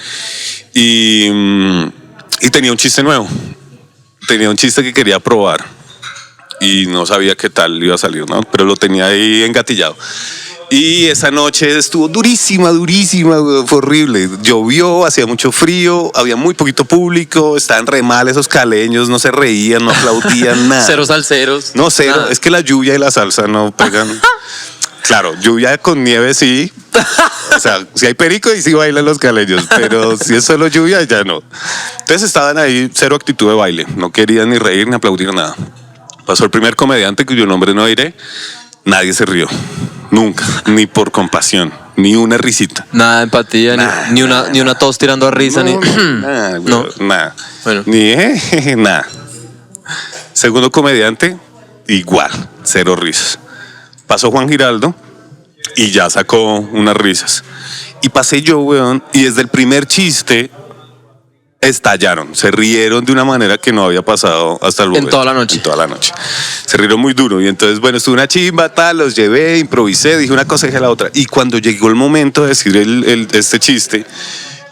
[SPEAKER 2] Y tenía un chiste nuevo. Tenía un chiste que quería probar. Y no sabía qué tal iba a salir, ¿no? Pero lo tenía ahí engatillado. Y esa noche estuvo durísima, güey, fue horrible. Llovió, hacía mucho frío, había muy poquito público, estaban re mal esos caleños, no se reían, no aplaudían, nada.
[SPEAKER 1] Cero salseros.
[SPEAKER 2] No, cero.
[SPEAKER 1] Nada.
[SPEAKER 2] Es que la lluvia y la salsa no pegan. Claro, lluvia con nieve sí. O sea, si hay perico y sí bailan los caleños, pero si es solo lluvia, ya no. Entonces estaban ahí, cero actitud de baile. No querían ni reír ni aplaudir nada. Pasó el primer comediante cuyo nombre no diré. Nadie se rió. Nunca. Ni por compasión. Ni una risita.
[SPEAKER 1] Nada de empatía,
[SPEAKER 2] Nada,
[SPEAKER 1] ni una tos tirando a risa, ni.
[SPEAKER 2] Nada, güey,
[SPEAKER 1] No.
[SPEAKER 2] nada.
[SPEAKER 1] Bueno.
[SPEAKER 2] Ni nada. Segundo comediante, igual, cero risas. Pasó Juan Giraldo y ya sacó unas risas. Y pasé yo, weón, y desde el primer chiste estallaron, se rieron de una manera que no había pasado hasta el momento.
[SPEAKER 1] toda la noche.
[SPEAKER 2] En toda la noche. Se rieron muy duro y entonces, bueno, estuvo una chimba, tal, los llevé, improvisé, dije una cosa y dije la otra. Y cuando llegó el momento de decir este chiste,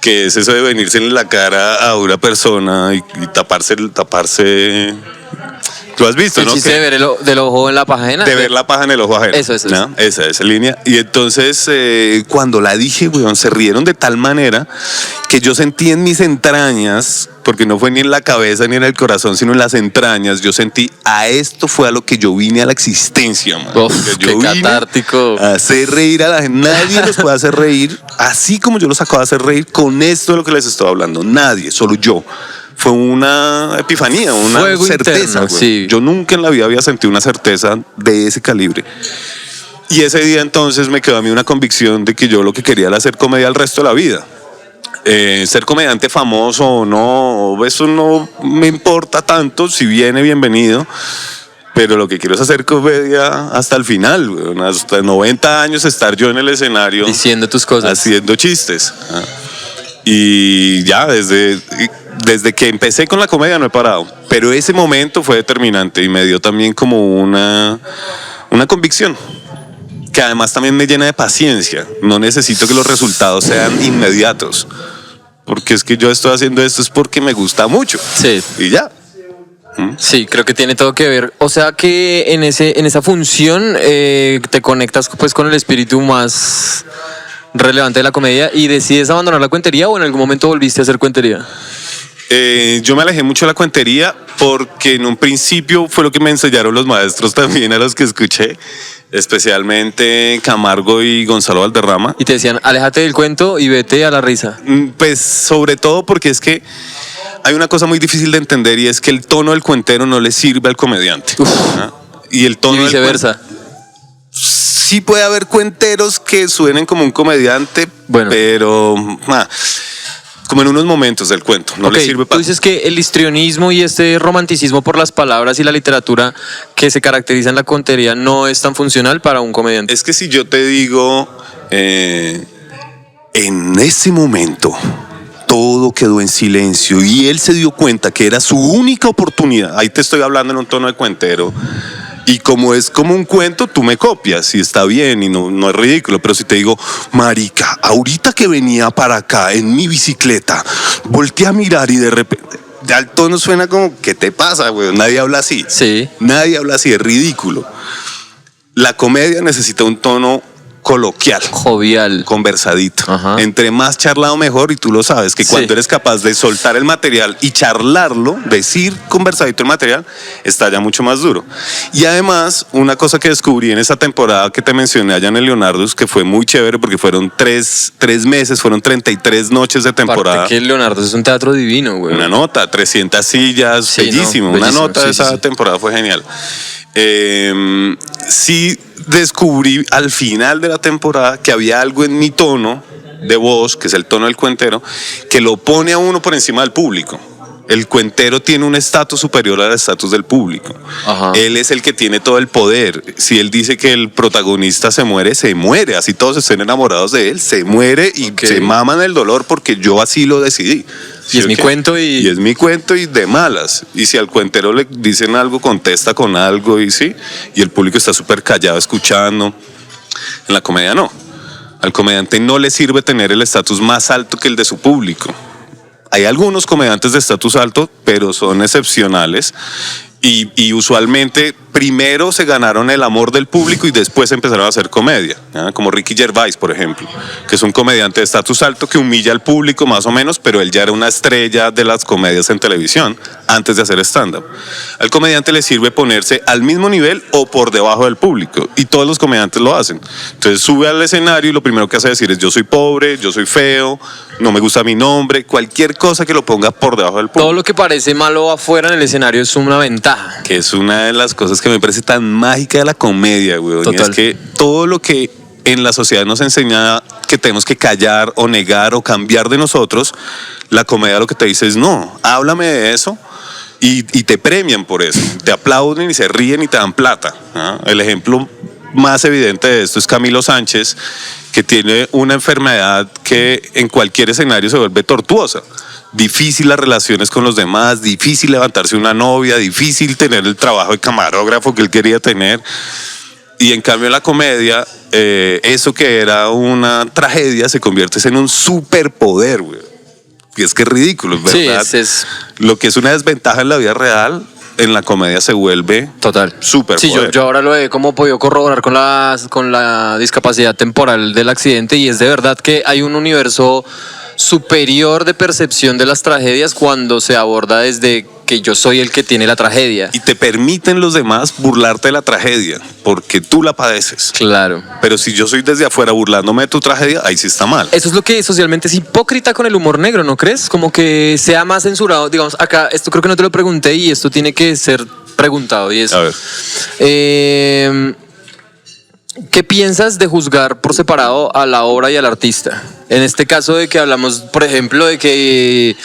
[SPEAKER 2] que es eso de venirse en la cara a una persona y taparse. Tú has visto,
[SPEAKER 1] El
[SPEAKER 2] ¿no?
[SPEAKER 1] chiste
[SPEAKER 2] Que-
[SPEAKER 1] de ver del ojo en la paja ajena.
[SPEAKER 2] de ver la paja en el ojo ajeno.
[SPEAKER 1] Eso.
[SPEAKER 2] ¿no? Esa línea. Y entonces, cuando la dije, weón, se rieron de tal manera que yo sentí en mis entrañas, porque no fue ni en la cabeza ni en el corazón, sino en las entrañas, yo sentí, a esto fue a lo que yo vine a la existencia, man.
[SPEAKER 1] Uf,
[SPEAKER 2] Porque
[SPEAKER 1] qué
[SPEAKER 2] yo vine
[SPEAKER 1] catártico.
[SPEAKER 2] a hacer reír a la gente. Nadie los puede hacer reír, así como yo los acabo de hacer reír con esto de lo que les estoy hablando. Nadie, solo yo. Fue una epifanía, una
[SPEAKER 1] Fuego
[SPEAKER 2] certeza.
[SPEAKER 1] interno,
[SPEAKER 2] güey.
[SPEAKER 1] sí.
[SPEAKER 2] Yo nunca en la vida había sentido una certeza de ese calibre. Y ese día entonces me quedó a mí una convicción de que yo lo que quería era hacer comedia el resto de la vida. Ser comediante famoso o no, eso no me importa tanto, si viene, bienvenido. Pero lo que quiero es hacer comedia hasta el final, güey. Hasta 90 años estar yo en el escenario
[SPEAKER 1] Diciendo tus cosas.
[SPEAKER 2] haciendo chistes. Y ya, desde que empecé con la comedia no he parado. Pero ese momento fue determinante y me dio también como una convicción. Que además también me llena de paciencia. No necesito que los resultados sean inmediatos. Porque es que yo estoy haciendo esto es porque me gusta mucho.
[SPEAKER 1] Sí.
[SPEAKER 2] Y ya.
[SPEAKER 1] Sí, creo que tiene todo que ver. O sea que en esa función te conectas pues con el espíritu más relevante de la comedia y decides abandonar la cuentería, o en algún momento volviste a hacer cuentería.
[SPEAKER 2] Yo me alejé mucho de la cuentería porque en un principio fue lo que me enseñaron los maestros también a los que escuché, especialmente Camargo y Gonzalo Valderrama.
[SPEAKER 1] Y te decían, aléjate del cuento y vete a la risa.
[SPEAKER 2] Pues sobre todo porque es que hay una cosa muy difícil de entender y es que el tono del cuentero no le sirve al comediante. Y el tono
[SPEAKER 1] Y viceversa.
[SPEAKER 2] Sí puede haber cuenteros que suenen como un comediante,
[SPEAKER 1] Bueno,
[SPEAKER 2] pero como en unos momentos del cuento, no le sirve
[SPEAKER 1] Tú
[SPEAKER 2] para...
[SPEAKER 1] dices que el histrionismo y este romanticismo por las palabras y la literatura que se caracteriza en la contería no es tan funcional para un comediante.
[SPEAKER 2] Es que si yo te digo, en ese momento todo quedó en silencio y él se dio cuenta que era su única oportunidad, ahí te estoy hablando en un tono de cuentero, y como es como un cuento, tú me copias y está bien y no es ridículo, pero si te digo, marica, ahorita que venía para acá en mi bicicleta, volteé a mirar y de repente, ya el tono suena como, ¿qué te pasa, güey? Nadie habla así.
[SPEAKER 1] Sí.
[SPEAKER 2] Nadie habla así, es ridículo. La comedia necesita un tono coloquial,
[SPEAKER 1] Jovial.
[SPEAKER 2] conversadito.
[SPEAKER 1] Ajá.
[SPEAKER 2] Entre más charlado mejor, y tú lo sabes, que cuando
[SPEAKER 1] Sí.
[SPEAKER 2] eres capaz de soltar el material y charlarlo, decir conversadito el material, está ya mucho más duro. Y además, una cosa que descubrí en esa temporada que te mencioné allá en el Leonardo's, que fue muy chévere porque fueron tres meses, fueron 33 noches de temporada.
[SPEAKER 1] Aparte que Leonardo es un teatro divino, güey.
[SPEAKER 2] Una nota, 300 sillas,
[SPEAKER 1] Sí,
[SPEAKER 2] bellísimo.
[SPEAKER 1] no,
[SPEAKER 2] Una
[SPEAKER 1] bellísimo,
[SPEAKER 2] nota de
[SPEAKER 1] sí,
[SPEAKER 2] esa
[SPEAKER 1] sí.
[SPEAKER 2] temporada fue genial. Sí descubrí al final de la temporada que había algo en mi tono de voz, que es el tono del cuentero, que lo pone a uno por encima del público. El cuentero tiene un estatus superior al estatus del público.
[SPEAKER 1] Ajá.
[SPEAKER 2] Él es el que tiene todo el poder. Si él dice que el protagonista se muere, se muere. Así todos estén enamorados de él, se muere y
[SPEAKER 1] Ok.
[SPEAKER 2] se maman el dolor porque yo así lo decidí.
[SPEAKER 1] Y es mi cuento
[SPEAKER 2] y es mi cuento y de malas. Y si al cuentero le dicen algo, contesta con algo y sí. Y el público está súper callado escuchando. En la comedia no. Al comediante no le sirve tener el estatus más alto que el de su público. Hay algunos comediantes de estatus alto, pero son excepcionales. Y usualmente primero se ganaron el amor del público y después empezaron a hacer comedia, ¿ya? Como Ricky Gervais, por ejemplo, que es un comediante de estatus alto que humilla al público más o menos, pero él ya era una estrella de las comedias en televisión antes de hacer stand-up. Al comediante le sirve ponerse al mismo nivel o por debajo del público, y todos los comediantes lo hacen. Entonces sube al escenario y lo primero que hace decir es: yo soy pobre, yo soy feo, no me gusta mi nombre, cualquier cosa que lo ponga por debajo del público.
[SPEAKER 1] Todo lo que parece malo afuera en el escenario es una ventaja.
[SPEAKER 2] Que es una de las cosas que me parece tan mágica de la comedia, güey.
[SPEAKER 1] Total.
[SPEAKER 2] Y es que todo lo que en la sociedad nos enseña que tenemos que callar o negar o cambiar de nosotros, la comedia lo que te dice es: no, háblame de eso. Y te premian por eso, te aplauden y se ríen y te dan plata, ¿no? El ejemplo más evidente de esto es Camilo Sánchez, que tiene una enfermedad que en cualquier escenario se vuelve tortuosa. Difícil las relaciones con los demás, difícil levantarse una novia, difícil tener el trabajo de camarógrafo que él quería tener. Y en cambio en la comedia, eso que era una tragedia se convierte en un superpoder, güey. Y es que es ridículo, es verdad.
[SPEAKER 1] Sí, es
[SPEAKER 2] Lo que es una desventaja en la vida real, en la comedia se vuelve
[SPEAKER 1] total.
[SPEAKER 2] superpoder.
[SPEAKER 1] Sí, yo ahora lo he como podido corroborar con la discapacidad temporal del accidente, y es de verdad que hay un universo superior de percepción de las tragedias cuando se aborda desde que yo soy el que tiene la tragedia.
[SPEAKER 2] Y te permiten los demás burlarte de la tragedia, porque tú la padeces.
[SPEAKER 1] Claro.
[SPEAKER 2] Pero si yo soy desde afuera burlándome de tu tragedia, ahí sí está mal.
[SPEAKER 1] Eso es lo que socialmente es hipócrita con el humor negro, ¿no crees? Como que sea más censurado. Digamos, acá, esto creo que no te lo pregunté y esto tiene que ser preguntado. Y es,
[SPEAKER 2] A ver.
[SPEAKER 1] ¿qué piensas de juzgar por separado a la obra y al artista? En este caso de que hablamos, por ejemplo, de que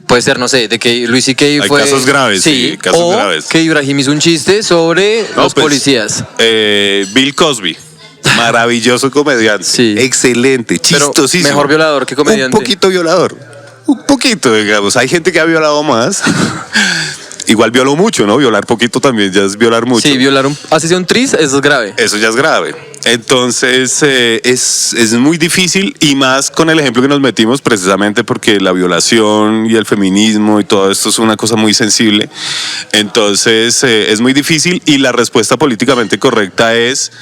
[SPEAKER 1] puede ser, no sé, de que Luis C.K. fue...
[SPEAKER 2] casos graves, sí, casos
[SPEAKER 1] o
[SPEAKER 2] graves.
[SPEAKER 1] que Ibrahim hizo un chiste sobre
[SPEAKER 2] No,
[SPEAKER 1] los
[SPEAKER 2] pues,
[SPEAKER 1] policías.
[SPEAKER 2] Bill Cosby. Maravilloso comediante.
[SPEAKER 1] Sí.
[SPEAKER 2] Excelente,
[SPEAKER 1] Pero
[SPEAKER 2] chistosísimo.
[SPEAKER 1] mejor violador que comediante.
[SPEAKER 2] Un poquito violador. Un poquito, digamos. Hay gente que ha violado más. Igual violó mucho, ¿no? Violar poquito también ya es violar mucho.
[SPEAKER 1] Sí, así sea un tris, eso es grave.
[SPEAKER 2] Eso ya es grave. Entonces es muy difícil, y más con el ejemplo que nos metimos, precisamente porque la violación y el feminismo y todo esto es una cosa muy sensible. Entonces es muy difícil, y la respuesta políticamente correcta es: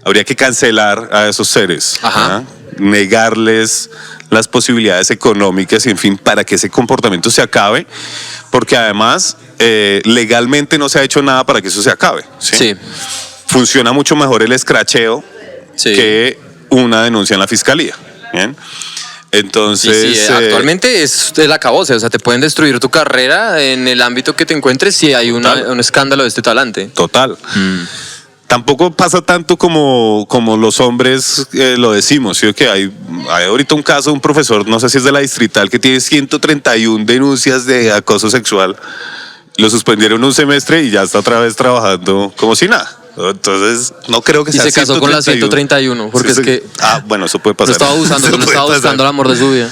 [SPEAKER 2] habría que cancelar a esos seres.
[SPEAKER 1] Ajá.
[SPEAKER 2] Negarles las posibilidades económicas y, en fin, para que ese comportamiento se acabe, porque además legalmente no se ha hecho nada para que eso se acabe.
[SPEAKER 1] Sí.
[SPEAKER 2] Funciona mucho mejor el escracheo
[SPEAKER 1] Sí.
[SPEAKER 2] que una denuncia en la fiscalía. ¿Bien? Entonces,
[SPEAKER 1] Sí, actualmente es el acabose, o sea, te pueden destruir tu carrera en el ámbito que te encuentres si hay un escándalo de este talante.
[SPEAKER 2] total. Tampoco pasa tanto como los hombres lo decimos, ¿sí? Que hay ahorita un caso de un profesor, no sé si es de la Distrital, que tiene 131 denuncias de acoso sexual. Lo suspendieron un semestre y ya está otra vez trabajando como si nada. Entonces, no creo que
[SPEAKER 1] Y
[SPEAKER 2] sea
[SPEAKER 1] se casó con la 131, porque
[SPEAKER 2] Sí,
[SPEAKER 1] es que
[SPEAKER 2] bueno, eso puede
[SPEAKER 1] lo
[SPEAKER 2] pasar.
[SPEAKER 1] estaba usando,
[SPEAKER 2] Eso
[SPEAKER 1] lo
[SPEAKER 2] puede
[SPEAKER 1] estaba
[SPEAKER 2] pasar.
[SPEAKER 1] buscando el amor de su vida.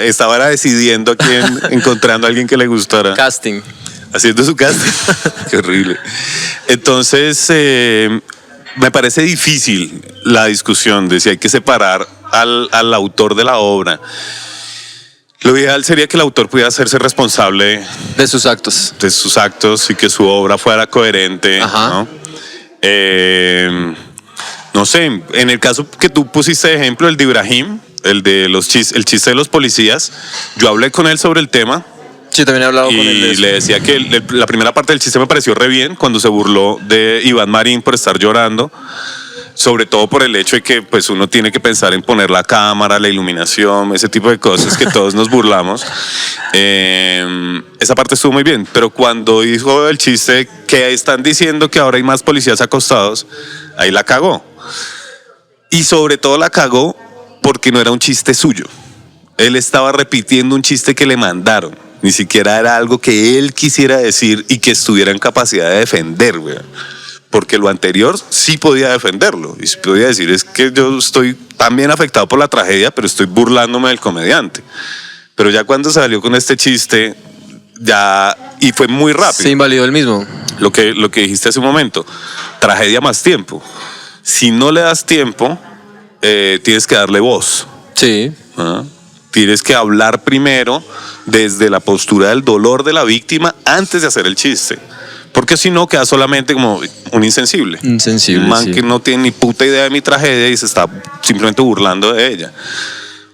[SPEAKER 2] Estaba era decidiendo a quién, encontrando a alguien que le gustara.
[SPEAKER 1] Casting.
[SPEAKER 2] Haciendo su casting. Qué horrible. Entonces, me parece difícil la discusión de si hay que separar al autor de la obra. Lo ideal sería que el autor pudiera hacerse responsable
[SPEAKER 1] De sus actos.
[SPEAKER 2] de sus actos y que su obra fuera coherente.
[SPEAKER 1] Ajá.
[SPEAKER 2] ¿No? No sé, en el caso que tú pusiste de ejemplo, el de Ibrahim, el chiste de los policías, yo hablé con él sobre el tema.
[SPEAKER 1] Sí, también he hablado con él de
[SPEAKER 2] Y
[SPEAKER 1] eso.
[SPEAKER 2] le decía que la primera parte del chiste me pareció re bien, cuando se burló de Iván Marín por estar llorando, sobre todo por el hecho de que pues uno tiene que pensar en poner la cámara, la iluminación, ese tipo de cosas que todos nos burlamos. Esa parte estuvo muy bien, pero cuando dijo el chiste que están diciendo que ahora hay más policías acostados, ahí la cagó. Y sobre todo la cagó porque no era un chiste suyo. Él estaba repitiendo un chiste que le mandaron. Ni siquiera era algo que él quisiera decir y que estuviera en capacidad de defender, güey. Porque lo anterior sí podía defenderlo. Y sí podía decir, es que yo estoy también afectado por la tragedia, pero estoy burlándome del comediante. Pero ya cuando salió con este chiste, y fue muy rápido.
[SPEAKER 1] Se invalidó el mismo.
[SPEAKER 2] Lo que dijiste hace un momento, tragedia más tiempo. Si no le das tiempo, tienes que darle voz.
[SPEAKER 1] Sí.
[SPEAKER 2] ¿Ah? Tienes que hablar primero desde la postura del dolor de la víctima antes de hacer el chiste. Porque si no, queda solamente como un insensible.
[SPEAKER 1] Insensible,
[SPEAKER 2] Un man
[SPEAKER 1] sí.
[SPEAKER 2] que no tiene ni puta idea de mi tragedia y se está simplemente burlando de ella.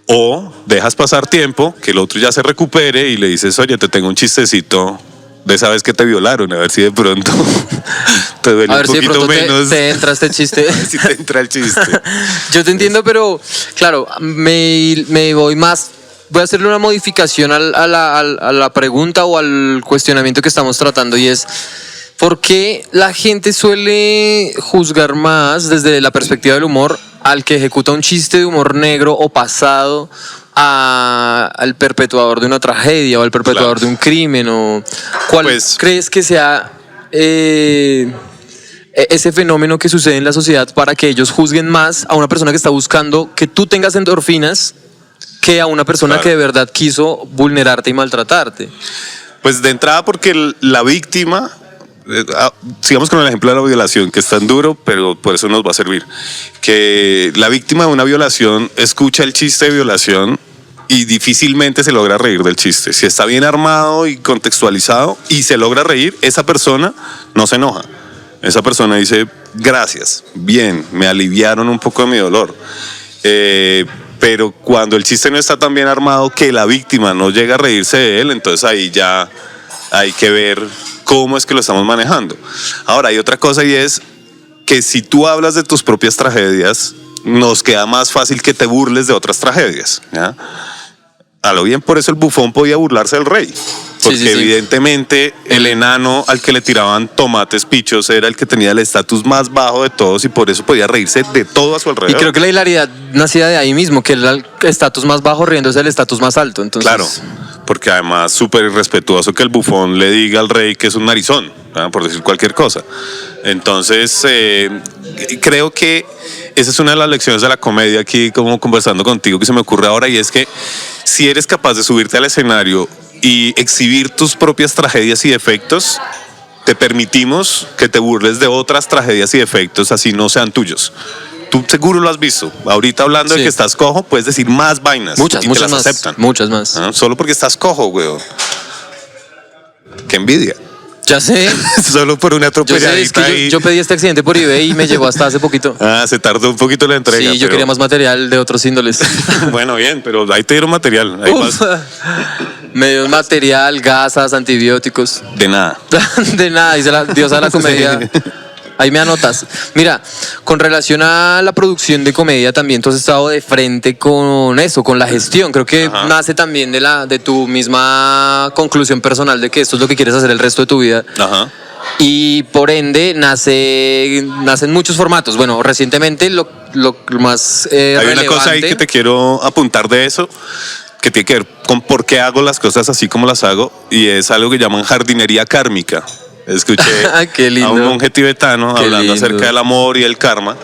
[SPEAKER 2] O dejas pasar tiempo, que el otro ya se recupere y le dices, oye, te tengo un chistecito de esa vez que te violaron, a ver si de pronto te duele
[SPEAKER 1] A
[SPEAKER 2] un
[SPEAKER 1] ver si de
[SPEAKER 2] poquito
[SPEAKER 1] pronto
[SPEAKER 2] menos.
[SPEAKER 1] te entra este chiste.
[SPEAKER 2] Si te entra el chiste.
[SPEAKER 1] Yo te entiendo, pero claro, me voy más. Voy a hacerle una modificación a la pregunta o al cuestionamiento que estamos tratando, y es: ¿por qué la gente suele juzgar más desde la perspectiva del humor al que ejecuta un chiste de humor negro o pasado al perpetuador de una tragedia o al perpetuador de un crimen? ¿O cuál crees que sea ese fenómeno que sucede en la sociedad para que ellos juzguen más a una persona que está buscando que tú tengas endorfinas que a una persona que de verdad quiso vulnerarte y maltratarte?
[SPEAKER 2] Pues de entrada porque la víctima, sigamos con el ejemplo de la violación, que es tan duro, pero por eso nos va a servir, que la víctima de una violación escucha el chiste de violación y difícilmente se logra reír del chiste. Si está bien armado y contextualizado y se logra reír, esa persona no se enoja. Esa persona dice, gracias, bien, me aliviaron un poco de mi dolor. Pero cuando el chiste no está tan bien armado que la víctima no llega a reírse de él, entonces ahí ya hay que ver cómo es que lo estamos manejando. Ahora, hay otra cosa, y es que si tú hablas de tus propias tragedias, nos queda más fácil que te burles de otras tragedias, ¿ya? A lo bien, por eso el bufón podía burlarse del rey. Porque
[SPEAKER 1] Sí.
[SPEAKER 2] evidentemente el enano al que le tiraban tomates pichos era el que tenía el estatus más bajo de todos y por eso podía reírse de todo a su
[SPEAKER 1] Y
[SPEAKER 2] alrededor.
[SPEAKER 1] creo que la hilaridad nacía de ahí mismo, que era el estatus más bajo riéndose del estatus más alto. Entonces,
[SPEAKER 2] Claro, porque además súper irrespetuoso que el bufón le diga al rey que es un narizón, ¿verdad? Por decir cualquier cosa. Entonces, creo que esa es una de las lecciones de la comedia aquí, como conversando contigo, que se me ocurre ahora, y es que si eres capaz de subirte al escenario y exhibir tus propias tragedias y defectos, te permitimos que te burles de otras tragedias y defectos, así no sean tuyos. Tú seguro lo has visto. Ahorita hablando de
[SPEAKER 1] Sí.
[SPEAKER 2] que estás cojo, puedes decir más vainas.
[SPEAKER 1] muchas
[SPEAKER 2] y te
[SPEAKER 1] más.
[SPEAKER 2] las aceptan.
[SPEAKER 1] Muchas más.
[SPEAKER 2] ¿Ah? Solo porque estás cojo, weón. Qué envidia.
[SPEAKER 1] Ya sé.
[SPEAKER 2] Solo por una
[SPEAKER 1] Yo sé, es
[SPEAKER 2] atropelladita
[SPEAKER 1] que
[SPEAKER 2] ahí.
[SPEAKER 1] yo pedí este accidente por eBay y me llegó hasta hace poquito.
[SPEAKER 2] Ah, se tardó un poquito la entrega.
[SPEAKER 1] Sí, yo
[SPEAKER 2] pero-
[SPEAKER 1] quería más material de otros índoles.
[SPEAKER 2] Bueno, bien, pero ahí te dieron material. Ahí
[SPEAKER 1] Uf.
[SPEAKER 2] vas.
[SPEAKER 1] Me dio material, gasas, antibióticos.
[SPEAKER 2] De nada.
[SPEAKER 1] De nada, dice la diosa de la comedia.
[SPEAKER 2] Sí.
[SPEAKER 1] Ahí me anotas. Mira, con relación a la producción de comedia también tú has estado de frente con eso, con la gestión. Creo que
[SPEAKER 2] Ajá.
[SPEAKER 1] nace también de tu misma conclusión personal de que esto es lo que quieres hacer el resto de tu vida.
[SPEAKER 2] Ajá.
[SPEAKER 1] Y por ende nacen muchos formatos. Bueno, recientemente lo más
[SPEAKER 2] Hay
[SPEAKER 1] relevante.
[SPEAKER 2] una cosa ahí que te quiero apuntar de eso, que tiene que ver con por qué hago las cosas así como las hago, y es algo que llaman jardinería kármica. Escuché
[SPEAKER 1] Qué lindo.
[SPEAKER 2] a un monje tibetano
[SPEAKER 1] Qué
[SPEAKER 2] hablando
[SPEAKER 1] lindo.
[SPEAKER 2] acerca del amor y el karma,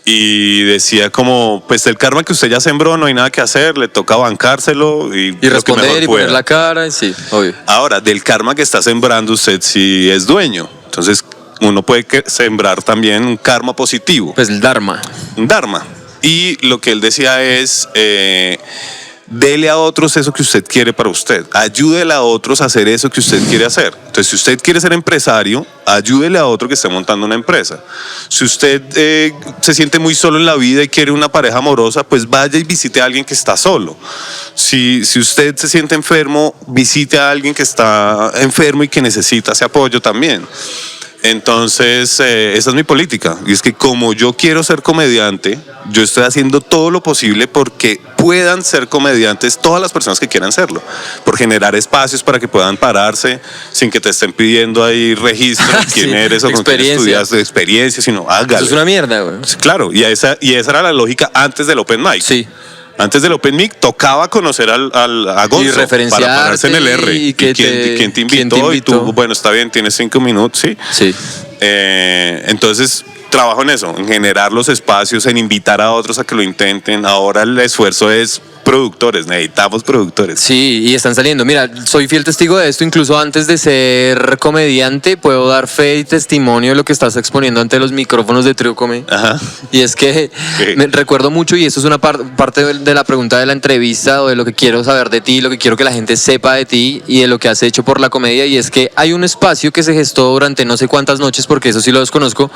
[SPEAKER 2] y decía como, pues el karma que usted ya sembró no hay nada que hacer, le toca bancárselo y,
[SPEAKER 1] Y
[SPEAKER 2] lo que
[SPEAKER 1] responder
[SPEAKER 2] mejor
[SPEAKER 1] y poner
[SPEAKER 2] pueda.
[SPEAKER 1] la cara, sí, obvio.
[SPEAKER 2] Ahora, del karma que está sembrando usted sí es dueño. Entonces, uno puede sembrar también un karma positivo,
[SPEAKER 1] Pues el Dharma.
[SPEAKER 2] un dharma. Y lo que él decía es, dele a otros eso que usted quiere para usted. Ayúdele a otros a hacer eso que usted quiere hacer. Entonces, si usted quiere ser empresario, ayúdele a otro que esté montando una empresa. Si usted se siente muy solo en la vida y quiere una pareja amorosa, pues vaya y visite a alguien que está solo. Si usted se siente enfermo, visite a alguien que está enfermo y que necesita ese apoyo también. Entonces, esa es mi política. Y es que como yo quiero ser comediante, yo estoy haciendo todo lo posible porque puedan ser comediantes todas las personas que quieran serlo. Por generar espacios para que puedan pararse sin que te estén pidiendo ahí registro de quién
[SPEAKER 1] Sí,
[SPEAKER 2] eres o con quién
[SPEAKER 1] experiencia.
[SPEAKER 2] estudiaste, experiencia, sino hágalo.
[SPEAKER 1] Eso es una mierda, güey.
[SPEAKER 2] Sí, claro, y esa era la lógica antes del Open Mic.
[SPEAKER 1] Sí.
[SPEAKER 2] Antes del Open Mic tocaba conocer a Gonzo
[SPEAKER 1] Y referenciarte
[SPEAKER 2] para pararse en el R.
[SPEAKER 1] y que
[SPEAKER 2] quién te invitó,
[SPEAKER 1] quién te
[SPEAKER 2] y tú,
[SPEAKER 1] invitó.
[SPEAKER 2] bueno, está bien, tienes 5 minutos, sí.
[SPEAKER 1] Sí.
[SPEAKER 2] Entonces, trabajo en eso, en generar los espacios, en invitar a otros a que lo intenten. Ahora el esfuerzo es productores, necesitamos productores.
[SPEAKER 1] Sí, y están saliendo. Mira, soy fiel testigo de esto, incluso antes de ser comediante, puedo dar fe y testimonio de lo que estás exponiendo ante los micrófonos de Trio Come.
[SPEAKER 2] Ajá.
[SPEAKER 1] Y es que
[SPEAKER 2] Sí.
[SPEAKER 1] me recuerdo mucho, y esto es una parte de la pregunta de la entrevista, o de lo que quiero saber de ti, lo que quiero que la gente sepa de ti y de lo que has hecho por la comedia, y es que hay un espacio que se gestó durante no sé cuántas noches, porque eso sí lo desconozco,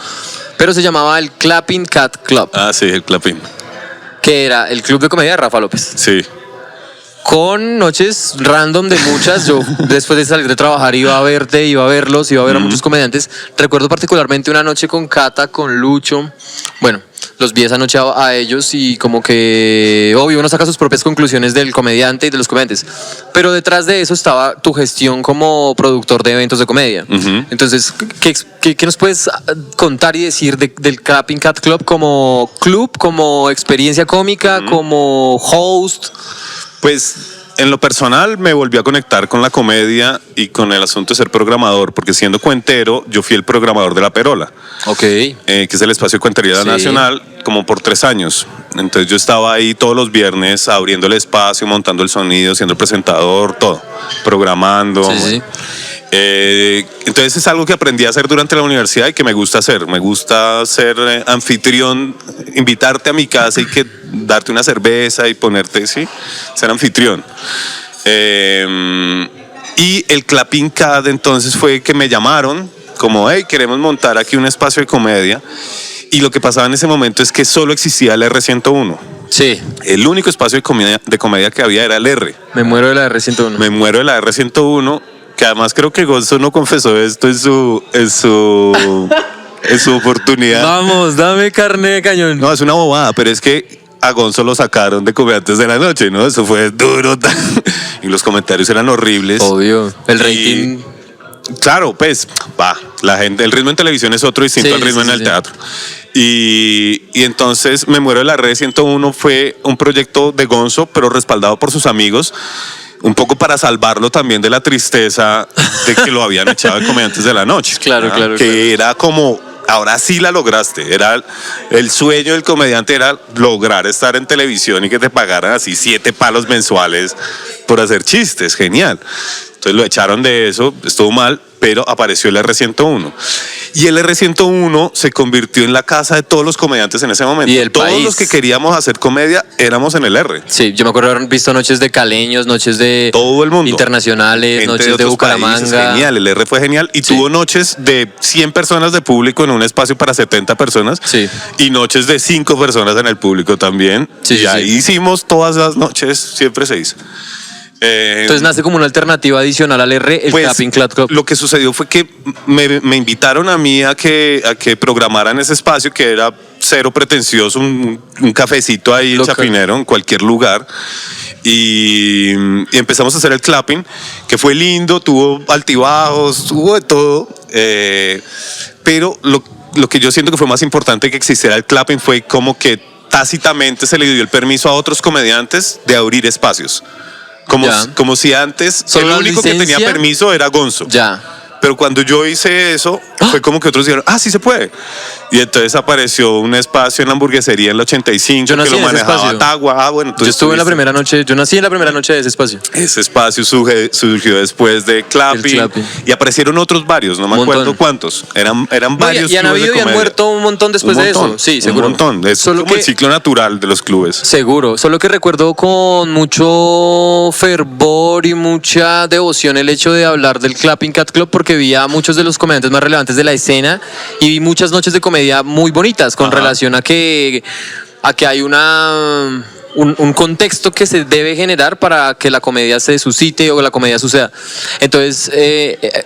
[SPEAKER 1] pero se llamaba el Clapping Cat Club,
[SPEAKER 2] Ah, sí, el clapín.
[SPEAKER 1] que era el club de comedia de Rafa López.
[SPEAKER 2] Sí.
[SPEAKER 1] Con noches random de muchas. Yo después de salir de trabajar iba a verte, iba a verlos, iba a ver a muchos comediantes. Recuerdo particularmente una noche con Cata, con Lucho. Bueno, los vi esa noche a ellos y como que, obvio, uno saca sus propias conclusiones del comediante y de los comediantes. Pero detrás de eso estaba tu gestión como productor de eventos de comedia.
[SPEAKER 2] Ujú.
[SPEAKER 1] Entonces, ¿qué nos puedes contar y decir del Clapping Cat Club como club, como experiencia cómica, como host?
[SPEAKER 2] Pues en lo personal me volví a conectar con la comedia y con el asunto de ser programador, porque siendo cuentero, yo fui el programador de La Perola,
[SPEAKER 1] Ok.
[SPEAKER 2] que es el espacio de cuentería
[SPEAKER 1] Sí.
[SPEAKER 2] nacional, como por 3 años. Entonces yo estaba ahí todos los viernes abriendo el espacio, montando el sonido, siendo el presentador, todo, programando.
[SPEAKER 1] Sí, sí.
[SPEAKER 2] Entonces es algo que aprendí a hacer durante la universidad y que me gusta hacer. Me gusta ser anfitrión, invitarte a mi casa y que darte una cerveza y ponerte, sí, ser anfitrión. Y el Clapping Cat entonces fue que me llamaron como, hey, queremos montar aquí un espacio de comedia. Y lo que pasaba en ese momento es que solo existía el R101.
[SPEAKER 1] Sí,
[SPEAKER 2] El único espacio de comedia que había era el R.
[SPEAKER 1] me muero de la R101.
[SPEAKER 2] Me muero de la R101, que además creo que Gonzo no confesó esto en su oportunidad.
[SPEAKER 1] Vamos, dame carne de cañón.
[SPEAKER 2] No, es una bobada, pero es que a Gonzo lo sacaron de Comediantes de la Noche, ¿no? Eso fue duro. Y los comentarios eran horribles.
[SPEAKER 1] Obvio. El rating.
[SPEAKER 2] Claro, pues, la gente, el ritmo en televisión es otro distinto al ritmo en el teatro. Y entonces Me Muero de la Red 101 fue un proyecto de Gonzo, pero respaldado por sus amigos, un poco para salvarlo también de la tristeza de que lo habían echado de Comediantes de la Noche.
[SPEAKER 1] Claro.
[SPEAKER 2] Era como, ahora sí la lograste. Era el sueño del comediante, era lograr estar en televisión y que te pagaran así 7 palos mensuales por hacer chistes. Genial. Entonces lo echaron de eso, estuvo mal, pero apareció el R101. Y el R101 se convirtió en la casa de todos los comediantes en ese momento.
[SPEAKER 1] Y
[SPEAKER 2] todos los que queríamos hacer comedia éramos en el R.
[SPEAKER 1] Sí, yo me acuerdo haber visto noches de caleños, noches de
[SPEAKER 2] todo el mundo,
[SPEAKER 1] internacionales,
[SPEAKER 2] gente
[SPEAKER 1] noches de Bucaramanga.
[SPEAKER 2] Países, genial, el R fue genial. Y tuvo noches de 100 personas de público en un espacio para 70 personas.
[SPEAKER 1] Sí.
[SPEAKER 2] Y noches de 5 personas en el público también. Y ahí hicimos todas las noches, siempre se hizo.
[SPEAKER 1] Entonces nace como una alternativa adicional al R, el Clapping Club.
[SPEAKER 2] Lo que sucedió fue que me invitaron a mí a que programaran ese espacio que era cero pretencioso, un cafecito ahí en Chapinero, en cualquier lugar. Y empezamos a hacer el clapping, que fue lindo, tuvo altibajos, tuvo de todo. Pero lo que yo siento que fue más importante que existiera el clapping fue como que tácitamente se le dio el permiso a otros comediantes de abrir espacios. Como si antes el único que tenía permiso era Gonzo. Pero cuando yo hice eso, fue como que otros dijeron, sí se puede. Y entonces apareció un espacio en la hamburguesería en el 85 que lo manejaba Tagua.
[SPEAKER 1] Yo estuve en la primera noche, yo nací en la primera noche de ese espacio.
[SPEAKER 2] Ese espacio surgió después de Clapping. Y aparecieron otros varios, no me acuerdo cuántos. Eran varios.
[SPEAKER 1] Y han habido y han muerto un montón después de eso. Sí, seguro.
[SPEAKER 2] Un montón. Es como el ciclo natural de los clubes.
[SPEAKER 1] Seguro. Solo que recuerdo con mucho fervor y mucha devoción el hecho de hablar del Clapping Cat Club, porque vi a muchos de los comediantes más relevantes de la escena y vi muchas noches de comedia muy bonitas con relación a que hay un contexto que se debe generar para que la comedia se suscite o la comedia suceda. Entonces,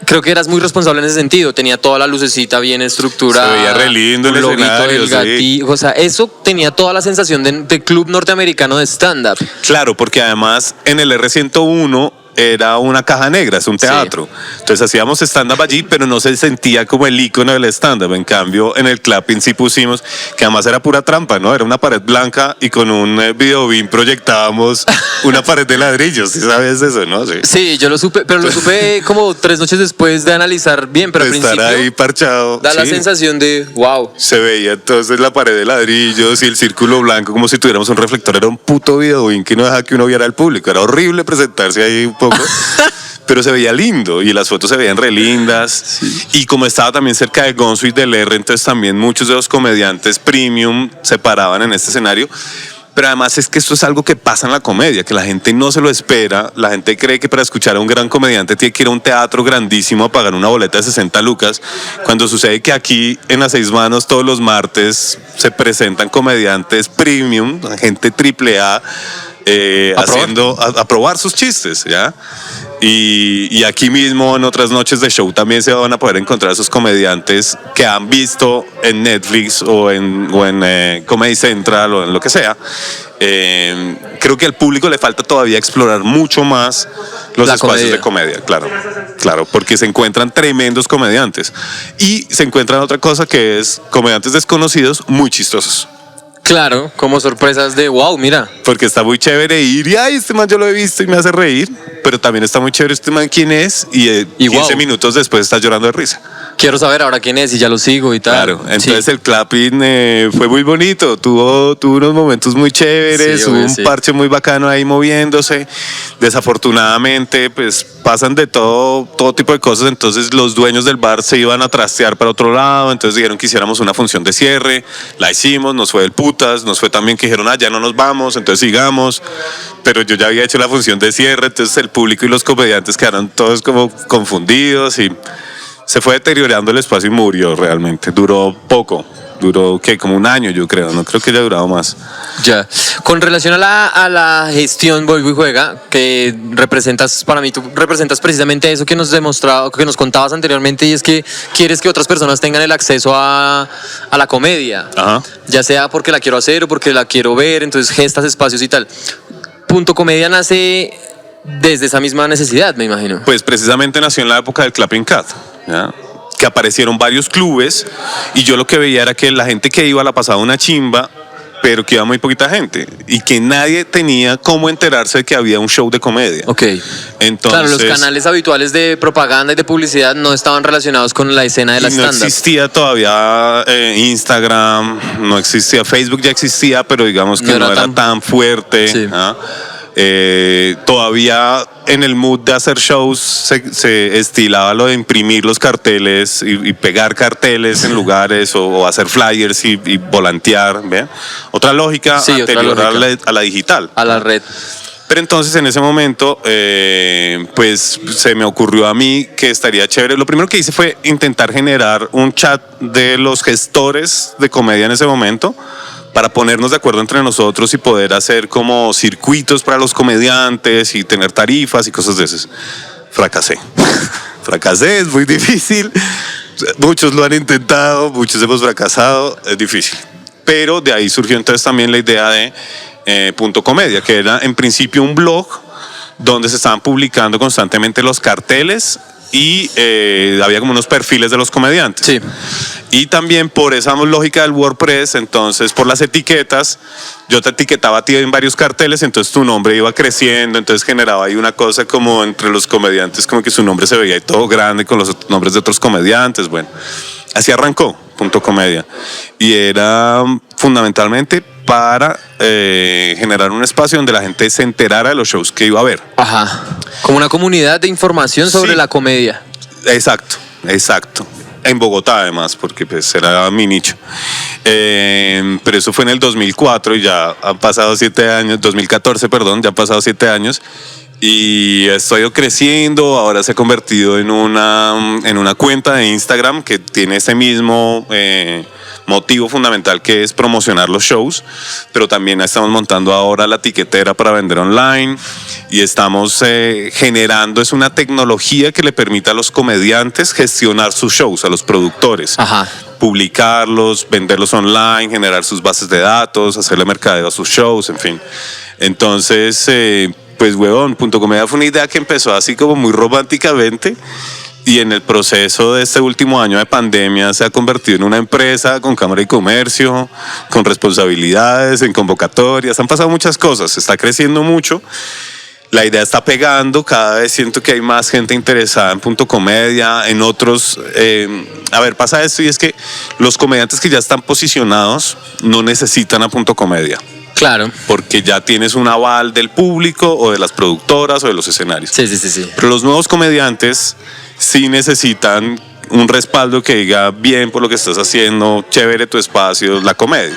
[SPEAKER 1] creo que eras muy responsable en ese sentido. Tenía toda la lucecita bien estructurada.
[SPEAKER 2] Se veía re lindo el escenario,
[SPEAKER 1] el gatillo, o sea, eso tenía toda la sensación de club norteamericano de stand-up.
[SPEAKER 2] Claro, porque además en el R101 era una caja negra, es un teatro. Entonces hacíamos stand-up allí, pero no se sentía como el ícono del stand-up. En cambio, en el clapping sí pusimos, que además era pura trampa, ¿no? Era una pared blanca y con un videobeam proyectábamos una pared de ladrillos. ¿Sí sabes eso, no?
[SPEAKER 1] Sí, yo lo supe, pero lo supe como 3 noches después de analizar bien, pero al principio
[SPEAKER 2] estar ahí parchado.
[SPEAKER 1] Da la sensación de wow.
[SPEAKER 2] Se veía entonces la pared de ladrillos y el círculo blanco como si tuviéramos un reflector. Era un puto videobeam que no dejaba que uno viera al público. Era horrible presentarse ahí un poco. Pero se veía lindo y las fotos se veían re lindas. Y como estaba también cerca de Gonzo y del R, entonces también muchos de los comediantes premium se paraban en este escenario. Pero además es que esto es algo que pasa en la comedia, que la gente no se lo espera. La gente cree que para escuchar a un gran comediante tiene que ir a un teatro grandísimo a pagar una boleta de 60 lucas, cuando sucede que aquí en Las Seis Manos todos los martes se presentan comediantes premium, gente AAA, a probar sus chistes, ¿ya? Y aquí mismo en otras noches de show también se van a poder encontrar esos comediantes que han visto en Netflix o en Comedy Central o en lo que sea. Creo que al público le falta todavía explorar mucho más los espacios de comedia, claro, porque se encuentran tremendos comediantes y se encuentran otra cosa que es comediantes desconocidos muy chistosos.
[SPEAKER 1] Claro, como sorpresas de wow, mira.
[SPEAKER 2] Porque está muy chévere ir y este man yo lo he visto y me hace reír, pero también está muy chévere este man quién es y 15 minutos después está llorando de risa.
[SPEAKER 1] Quiero saber ahora quién es y ya lo sigo y tal.
[SPEAKER 2] Claro, entonces el clapping fue muy bonito, tuvo unos momentos muy chéveres, hubo un parche muy bacano ahí moviéndose. Desafortunadamente, pues pasan de todo tipo de cosas, entonces los dueños del bar se iban a trastear para otro lado, entonces dijeron que hiciéramos una función de cierre, la hicimos, nos fue del putas, nos fue también que dijeron, ya no nos vamos, entonces sigamos, pero yo ya había hecho la función de cierre, entonces el público y los comediantes quedaron todos como confundidos y se fue deteriorando el espacio y murió realmente, duró poco. Duró, ¿qué? Como un año, yo creo. No creo que haya durado más.
[SPEAKER 1] Ya. Con relación a la gestión Vuelvo y Juega, que representas, para mí tú representas precisamente eso que nos demostraba, que nos contabas anteriormente, y es que quieres que otras personas tengan el acceso a la comedia.
[SPEAKER 2] Ajá.
[SPEAKER 1] Ya sea porque la quiero hacer o porque la quiero ver, entonces gestas espacios y tal. Punto Comedia nace desde esa misma necesidad, me imagino.
[SPEAKER 2] Pues precisamente nació en la época del Clapping Cat, ¿ya? Que aparecieron varios clubes y yo lo que veía era que la gente que iba la pasaba una chimba, pero que iba muy poquita gente y que nadie tenía cómo enterarse de que había un show de comedia.
[SPEAKER 1] Ok.
[SPEAKER 2] Entonces,
[SPEAKER 1] claro, los canales habituales de propaganda y de publicidad no estaban relacionados con la escena de la
[SPEAKER 2] no
[SPEAKER 1] stand-up.
[SPEAKER 2] existía todavía Instagram, no existía Facebook, ya existía, pero digamos que no era tan fuerte.
[SPEAKER 1] Sí.
[SPEAKER 2] ¿Ah? Todavía en el mood de hacer shows se estilaba lo de imprimir los carteles y pegar carteles en lugares o hacer flyers y volantear, ¿ve? Otra lógica anterior otra lógica. A la digital.
[SPEAKER 1] A la red.
[SPEAKER 2] Pero entonces en ese momento, pues se me ocurrió a mí que estaría chévere. Lo primero que hice fue intentar generar un chat de los gestores de comedia en ese momento, para ponernos de acuerdo entre nosotros y poder hacer como circuitos para los comediantes y tener tarifas y cosas de esas. Fracasé. Fracasé, es muy difícil. Muchos lo han intentado, muchos hemos fracasado, es difícil. Pero de ahí surgió entonces también la idea de Punto Comedia, que era en principio un blog donde se estaban publicando constantemente los carteles y había como unos perfiles de los comediantes.
[SPEAKER 1] Sí.
[SPEAKER 2] Y también por esa lógica del WordPress, entonces por las etiquetas, yo te etiquetaba a ti en varios carteles, entonces tu nombre iba creciendo, entonces generaba ahí una cosa como entre los comediantes, como que su nombre se veía ahí todo grande con los nombres de otros comediantes. Bueno, así arrancó Punto Comedia. Y era fundamentalmente para generar un espacio donde la gente se enterara de los shows que iba a ver.
[SPEAKER 1] Ajá. Como una comunidad de información sobre la comedia.
[SPEAKER 2] Exacto, exacto. En Bogotá además, porque pues era mi nicho. Pero eso fue en el 2004 y ya han pasado 7 años, 2014, perdón, ya han pasado 7 años. Y esto ha ido creciendo, ahora se ha convertido en una cuenta de Instagram que tiene ese mismo motivo fundamental, que es promocionar los shows, pero también estamos montando ahora la tiquetera para vender online y estamos generando, es una tecnología que le permite a los comediantes gestionar sus shows, a los productores.
[SPEAKER 1] Ajá.
[SPEAKER 2] Publicarlos, venderlos online, generar sus bases de datos, hacerle mercadeo a sus shows, en fin. Entonces, pues huevón, Punto Comedia fue una idea que empezó así como muy románticamente y en el proceso de este último año de pandemia se ha convertido en una empresa con Cámara y Comercio, con responsabilidades, en convocatorias, han pasado muchas cosas, está creciendo mucho. La idea está pegando, cada vez siento que hay más gente interesada en Punto Comedia, en otros. A ver, pasa esto y es que los comediantes que ya están posicionados no necesitan a Punto Comedia.
[SPEAKER 1] Claro.
[SPEAKER 2] Porque ya tienes un aval del público o de las productoras o de los escenarios.
[SPEAKER 1] Sí.
[SPEAKER 2] Pero los nuevos comediantes sí necesitan un respaldo que diga bien por lo que estás haciendo, chévere tu espacio, la comedia.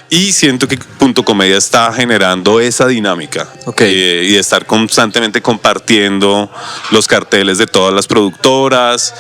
[SPEAKER 2] Y siento que Punto Comedia está generando esa dinámica.
[SPEAKER 1] Okay.
[SPEAKER 2] Y de estar constantemente compartiendo los carteles de todas las productoras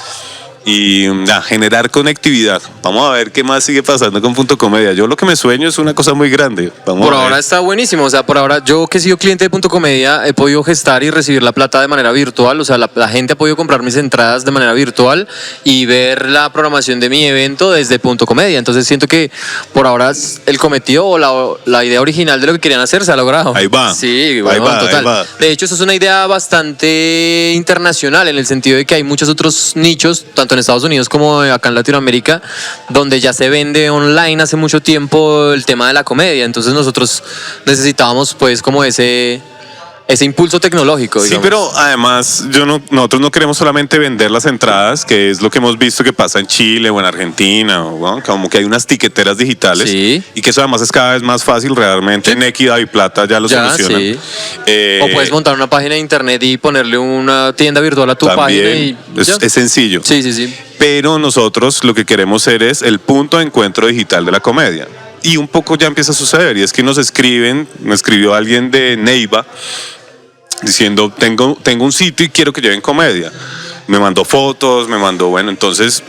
[SPEAKER 2] y generar conectividad. Vamos a ver qué más sigue pasando con Punto Comedia. Yo lo que me sueño es una cosa muy grande.
[SPEAKER 1] Por ahora está buenísimo, o sea, por ahora yo que he sido cliente de Punto Comedia he podido gestar y recibir la plata de manera virtual, o sea, la gente ha podido comprar mis entradas de manera virtual y ver la programación de mi evento desde Punto Comedia. Entonces siento que por ahora el cometido o la idea original de lo que querían hacer se ha logrado.
[SPEAKER 2] Ahí va.
[SPEAKER 1] Sí, bueno, total.
[SPEAKER 2] Ahí va.
[SPEAKER 1] De hecho, eso es una idea bastante internacional en el sentido de que hay muchos otros nichos, tanto en Estados Unidos como acá en Latinoamérica, donde ya se vende online hace mucho tiempo el tema de la comedia. Entonces nosotros necesitábamos pues como ese impulso tecnológico, digamos.
[SPEAKER 2] Sí, pero además nosotros no queremos solamente vender las entradas, que es lo que hemos visto que pasa en Chile o en Argentina, ¿no? Como que hay unas tiqueteras digitales,
[SPEAKER 1] sí,
[SPEAKER 2] y que eso además es cada vez más fácil realmente. Sí. En Equidad y Plata ya lo solucionan.
[SPEAKER 1] Sí. O puedes montar una página de internet y ponerle una tienda virtual a tu página y
[SPEAKER 2] es sencillo.
[SPEAKER 1] Sí.
[SPEAKER 2] Pero nosotros lo que queremos ser es el punto de encuentro digital de la comedia. Y un poco ya empieza a suceder, y es que me escribió alguien de Neiva diciendo, tengo un sitio y quiero que lleven comedia. Me mandó fotos, bueno, entonces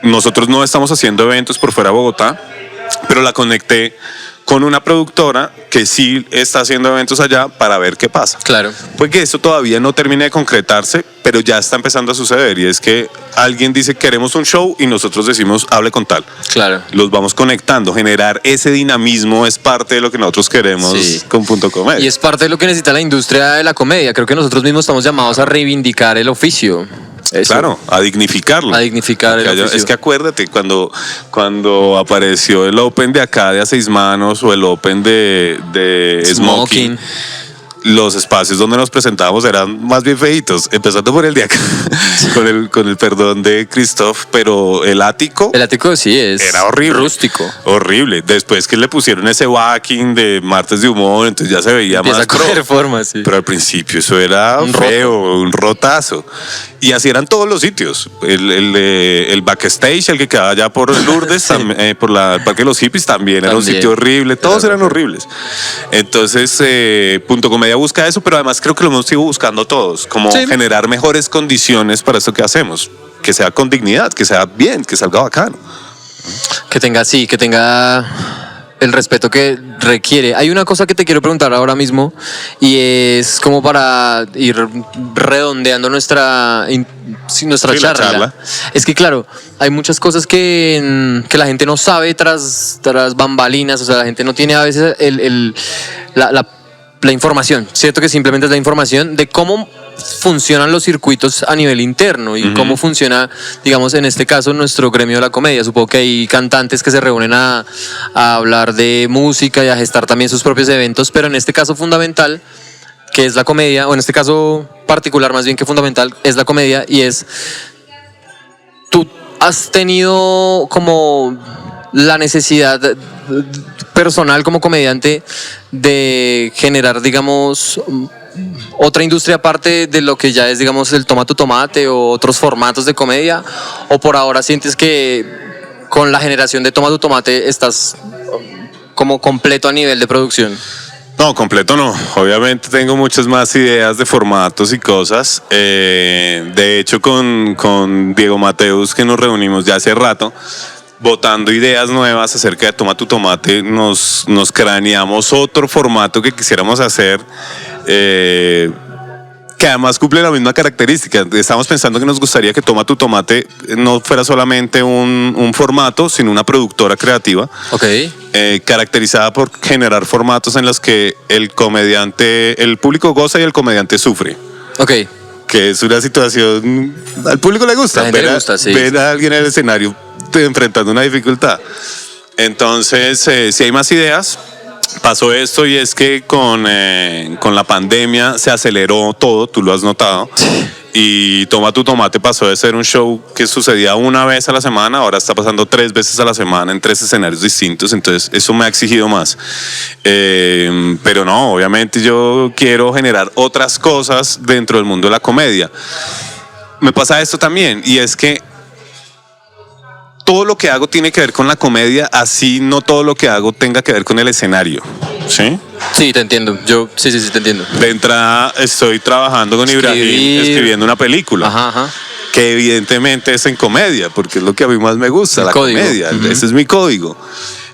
[SPEAKER 2] nosotros no estamos haciendo eventos por fuera de Bogotá, pero la conecté con una productora que sí está haciendo eventos allá para ver qué pasa.
[SPEAKER 1] Claro.
[SPEAKER 2] Pues que esto todavía no termina de concretarse, pero ya está empezando a suceder, y es que alguien dice queremos un show y nosotros decimos hable con tal.
[SPEAKER 1] Claro.
[SPEAKER 2] Los vamos conectando, generar ese dinamismo es parte de lo que nosotros queremos con Punto Comedia.
[SPEAKER 1] Y es parte de lo que necesita la industria de la comedia. Creo que nosotros mismos estamos llamados a reivindicar el oficio. Eso.
[SPEAKER 2] Claro, a dignificarlo.
[SPEAKER 1] A dignificar el oficio.
[SPEAKER 2] Es que acuérdate, cuando apareció el Open de acá de A Seis Manos o el Open de Smoking, los espacios donde nos presentábamos eran más bien feitos, empezando por el de acá, con el perdón de Christoph, pero el ático.
[SPEAKER 1] El ático sí
[SPEAKER 2] era horrible.
[SPEAKER 1] Rústico.
[SPEAKER 2] Horrible. Después que le pusieron ese backing de Martes de Humor, entonces ya se veía
[SPEAKER 1] empieza
[SPEAKER 2] más
[SPEAKER 1] a coger forma, sí.
[SPEAKER 2] Pero al principio eso era un rotazo. Y así eran todos los sitios. El backstage, el que quedaba allá por Lourdes, sí. Por el Parque de los Hippies, también era un sitio horrible. Todos eran horribles. Entonces, Punto Comedia busca eso, pero además creo que lo hemos ido buscando todos, como generar mejores condiciones para esto que hacemos. Que sea con dignidad, que sea bien, que salga bacano.
[SPEAKER 1] Que tenga el respeto que requiere. Hay una cosa que te quiero preguntar ahora mismo, y es como para ir redondeando nuestra charla. Es que claro, hay muchas cosas que la gente no sabe tras bambalinas, o sea, la gente no tiene a veces la información, cierto que simplemente es la información de cómo funcionan los circuitos a nivel interno y cómo funciona, digamos, en este caso nuestro gremio de la comedia. Supongo que hay cantantes que se reúnen a hablar de música y a gestar también sus propios eventos, pero en este caso fundamental, que es la comedia, o en este caso particular más bien que fundamental, es la comedia, y es, tú has tenido como la necesidad personal como comediante de generar, digamos, otra industria aparte de lo que ya es, digamos, el Toma tu Tomate o otros formatos de comedia, o por ahora sientes que con la generación de Toma tu Tomate estás como completo a nivel de producción?
[SPEAKER 2] No, completo no. Obviamente tengo muchas más ideas de formatos y cosas. De hecho, con Diego Mateus, que nos reunimos ya hace rato, botando ideas nuevas acerca de Toma tu Tomate, nos craneamos otro formato que quisiéramos hacer, que además cumple la misma característica. Estamos pensando que nos gustaría que Toma tu Tomate no fuera solamente un formato, sino una productora creativa.
[SPEAKER 1] Okay.
[SPEAKER 2] Caracterizada por generar formatos en los que el público goza y el comediante sufre.
[SPEAKER 1] Ok.
[SPEAKER 2] Que es una situación, al público le gusta, ver a alguien en el escenario enfrentando una dificultad. Entonces, si hay más ideas, pasó esto, y es que con la pandemia se aceleró todo, tú lo has notado. Y Toma tu Tomate pasó de ser un show que sucedía una vez a la semana, ahora está pasando 3 veces a la semana en 3 escenarios distintos, entonces eso me ha exigido más. Pero no, obviamente yo quiero generar otras cosas dentro del mundo de la comedia. Me pasa esto también, y es que todo lo que hago tiene que ver con la comedia, así no todo lo que hago tenga que ver con el escenario. ¿Sí?
[SPEAKER 1] Sí, te entiendo. Sí, te entiendo.
[SPEAKER 2] De entrada estoy trabajando con Ibrahim escribiendo una película.
[SPEAKER 1] Ajá.
[SPEAKER 2] Que evidentemente es en comedia, porque es lo que a mí más me gusta, la comedia. Ese es mi código.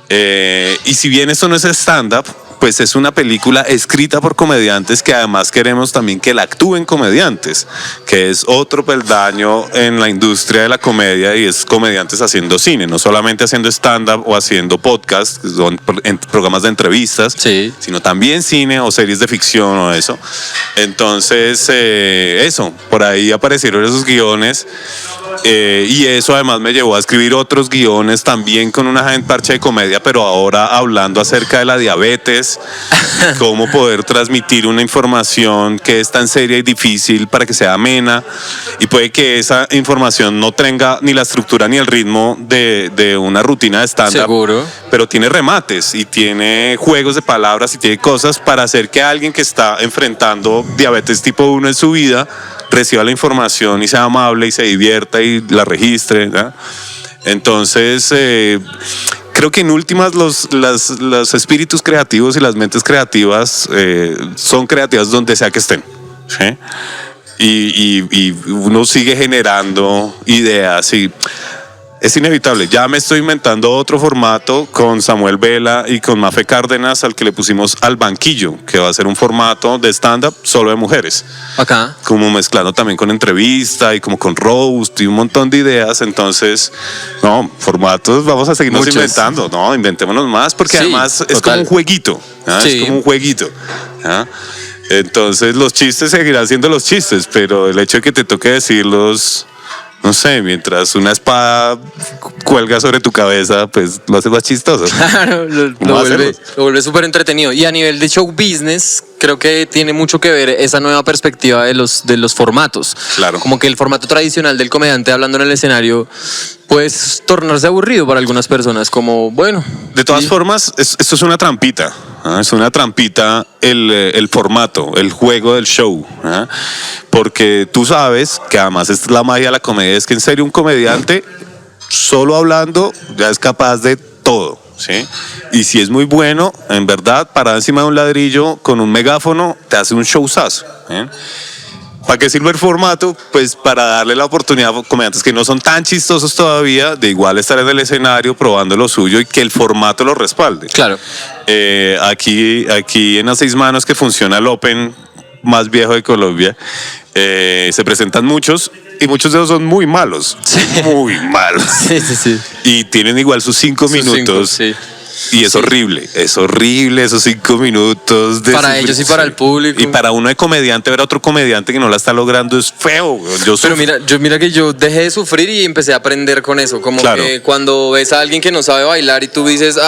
[SPEAKER 2] Y si bien esto no es stand-up, pues es una película escrita por comediantes que además queremos también que la actúen comediantes, que es otro peldaño en la industria de la comedia, y es comediantes haciendo cine, no solamente haciendo stand-up o haciendo podcast, que son programas de entrevistas, sino también cine o series de ficción o eso. Entonces, eso, por ahí aparecieron esos guiones. Y eso además me llevó a escribir otros guiones también con una parche de comedia, pero ahora hablando acerca de la diabetes, cómo poder transmitir una información que es tan seria y difícil para que sea amena, y puede que esa información no tenga ni la estructura ni el ritmo de una rutina de stand-up.
[SPEAKER 1] Seguro.
[SPEAKER 2] Pero tiene remates y tiene juegos de palabras y tiene cosas para hacer que alguien que está enfrentando diabetes tipo 1 en su vida reciba la información y sea amable y se divierta y la registre, ¿no? Entonces, creo que en últimas los espíritus creativos y las mentes creativas son creativas donde sea que estén, ¿sí? Y uno sigue generando ideas, y Es inevitable. Ya me estoy inventando otro formato con Samuel Vela y con Mafe Cárdenas, al que le pusimos Al Banquillo, que va a ser un formato de stand-up solo de mujeres.
[SPEAKER 1] Acá.
[SPEAKER 2] Como mezclando también con entrevista y como con roast y un montón de ideas. Entonces, no, formatos vamos a seguirnos inventando. No, inventémonos más, porque además es como un jueguito. Sí. Es como un jueguito. Entonces los chistes seguirán siendo los chistes, pero el hecho de que te toque decirlos, no sé, mientras una espada cuelga sobre tu cabeza, pues lo hace más chistoso.
[SPEAKER 1] Claro, lo vuelve súper entretenido. Y a nivel de show business, creo que tiene mucho que ver esa nueva perspectiva de los formatos.
[SPEAKER 2] Claro.
[SPEAKER 1] Como que el formato tradicional del comediante hablando en el escenario, pues tornarse aburrido para algunas personas, como, bueno.
[SPEAKER 2] De todas formas, esto es una trampita. Es una trampita el formato, el juego del show. Porque tú sabes que además es la magia de la comedia, es que en serio un comediante solo hablando ya es capaz de todo, ¿sí? Y si es muy bueno, en verdad, parado encima de un ladrillo con un megáfono, te hace un showzazo. ¿Para qué sirve el formato? Pues para darle la oportunidad a comediantes que no son tan chistosos todavía de igual estar en el escenario probando lo suyo y que el formato lo respalde.
[SPEAKER 1] Claro.
[SPEAKER 2] Aquí en A Seis Manos, que funciona el Open más viejo de Colombia, se presentan muchos y muchos de ellos son muy malos. Sí. Muy malos.
[SPEAKER 1] Sí.
[SPEAKER 2] Y tienen igual sus 5 minutos. 5, sí. Y es horrible esos 5 minutos.
[SPEAKER 1] Para ellos y para el público.
[SPEAKER 2] Y para uno de comediante, ver a otro comediante que no la está logrando es feo.
[SPEAKER 1] Pero mira que yo dejé de sufrir y empecé a aprender con eso. Como que cuando ves a alguien que no sabe bailar y tú dices,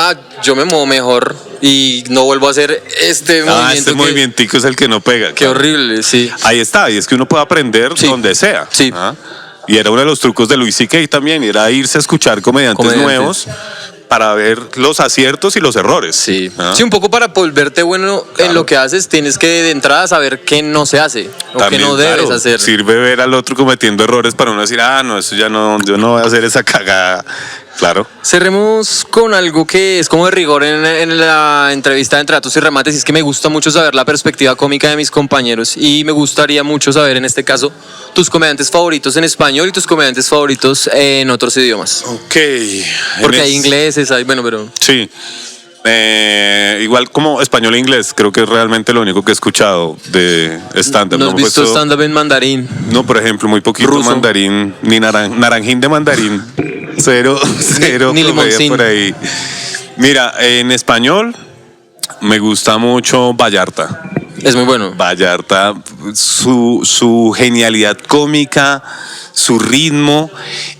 [SPEAKER 1] yo me muevo mejor y no vuelvo a hacer este movimiento.
[SPEAKER 2] Este movimentico es el que no pega.
[SPEAKER 1] Qué horrible, sí.
[SPEAKER 2] Ahí está, y es que uno puede aprender donde sea.
[SPEAKER 1] Sí.
[SPEAKER 2] Y era uno de los trucos de Louis C.K. también, era irse a escuchar comediantes nuevos para ver los aciertos y los errores.
[SPEAKER 1] Sí, sí, un poco para volverte bueno en lo que haces, tienes que de entrada saber qué no se hace o qué no debes hacer.
[SPEAKER 2] Sirve ver al otro cometiendo errores para uno decir, no, eso ya no, yo no voy a hacer esa cagada. Claro.
[SPEAKER 1] Cerremos con algo que es como de rigor en la entrevista de Entre Datos y Remates, y es que me gusta mucho saber la perspectiva cómica de mis compañeros y me gustaría mucho saber en este caso tus comediantes favoritos en español y tus comediantes favoritos en otros idiomas.
[SPEAKER 2] Ok.
[SPEAKER 1] Porque hay ingleses, pero...
[SPEAKER 2] Sí. Igual como español e inglés, creo que es realmente lo único que he escuchado de stand-up.
[SPEAKER 1] ¿No has visto stand-up en mandarín?
[SPEAKER 2] No, por ejemplo, muy poquito ruso. Mandarín, ni naranjín de mandarín. Cero
[SPEAKER 1] ni
[SPEAKER 2] comedia por ahí. Mira, en español me gusta mucho Vallarta.
[SPEAKER 1] Es muy bueno.
[SPEAKER 2] Vallarta, su genialidad cómica, su ritmo,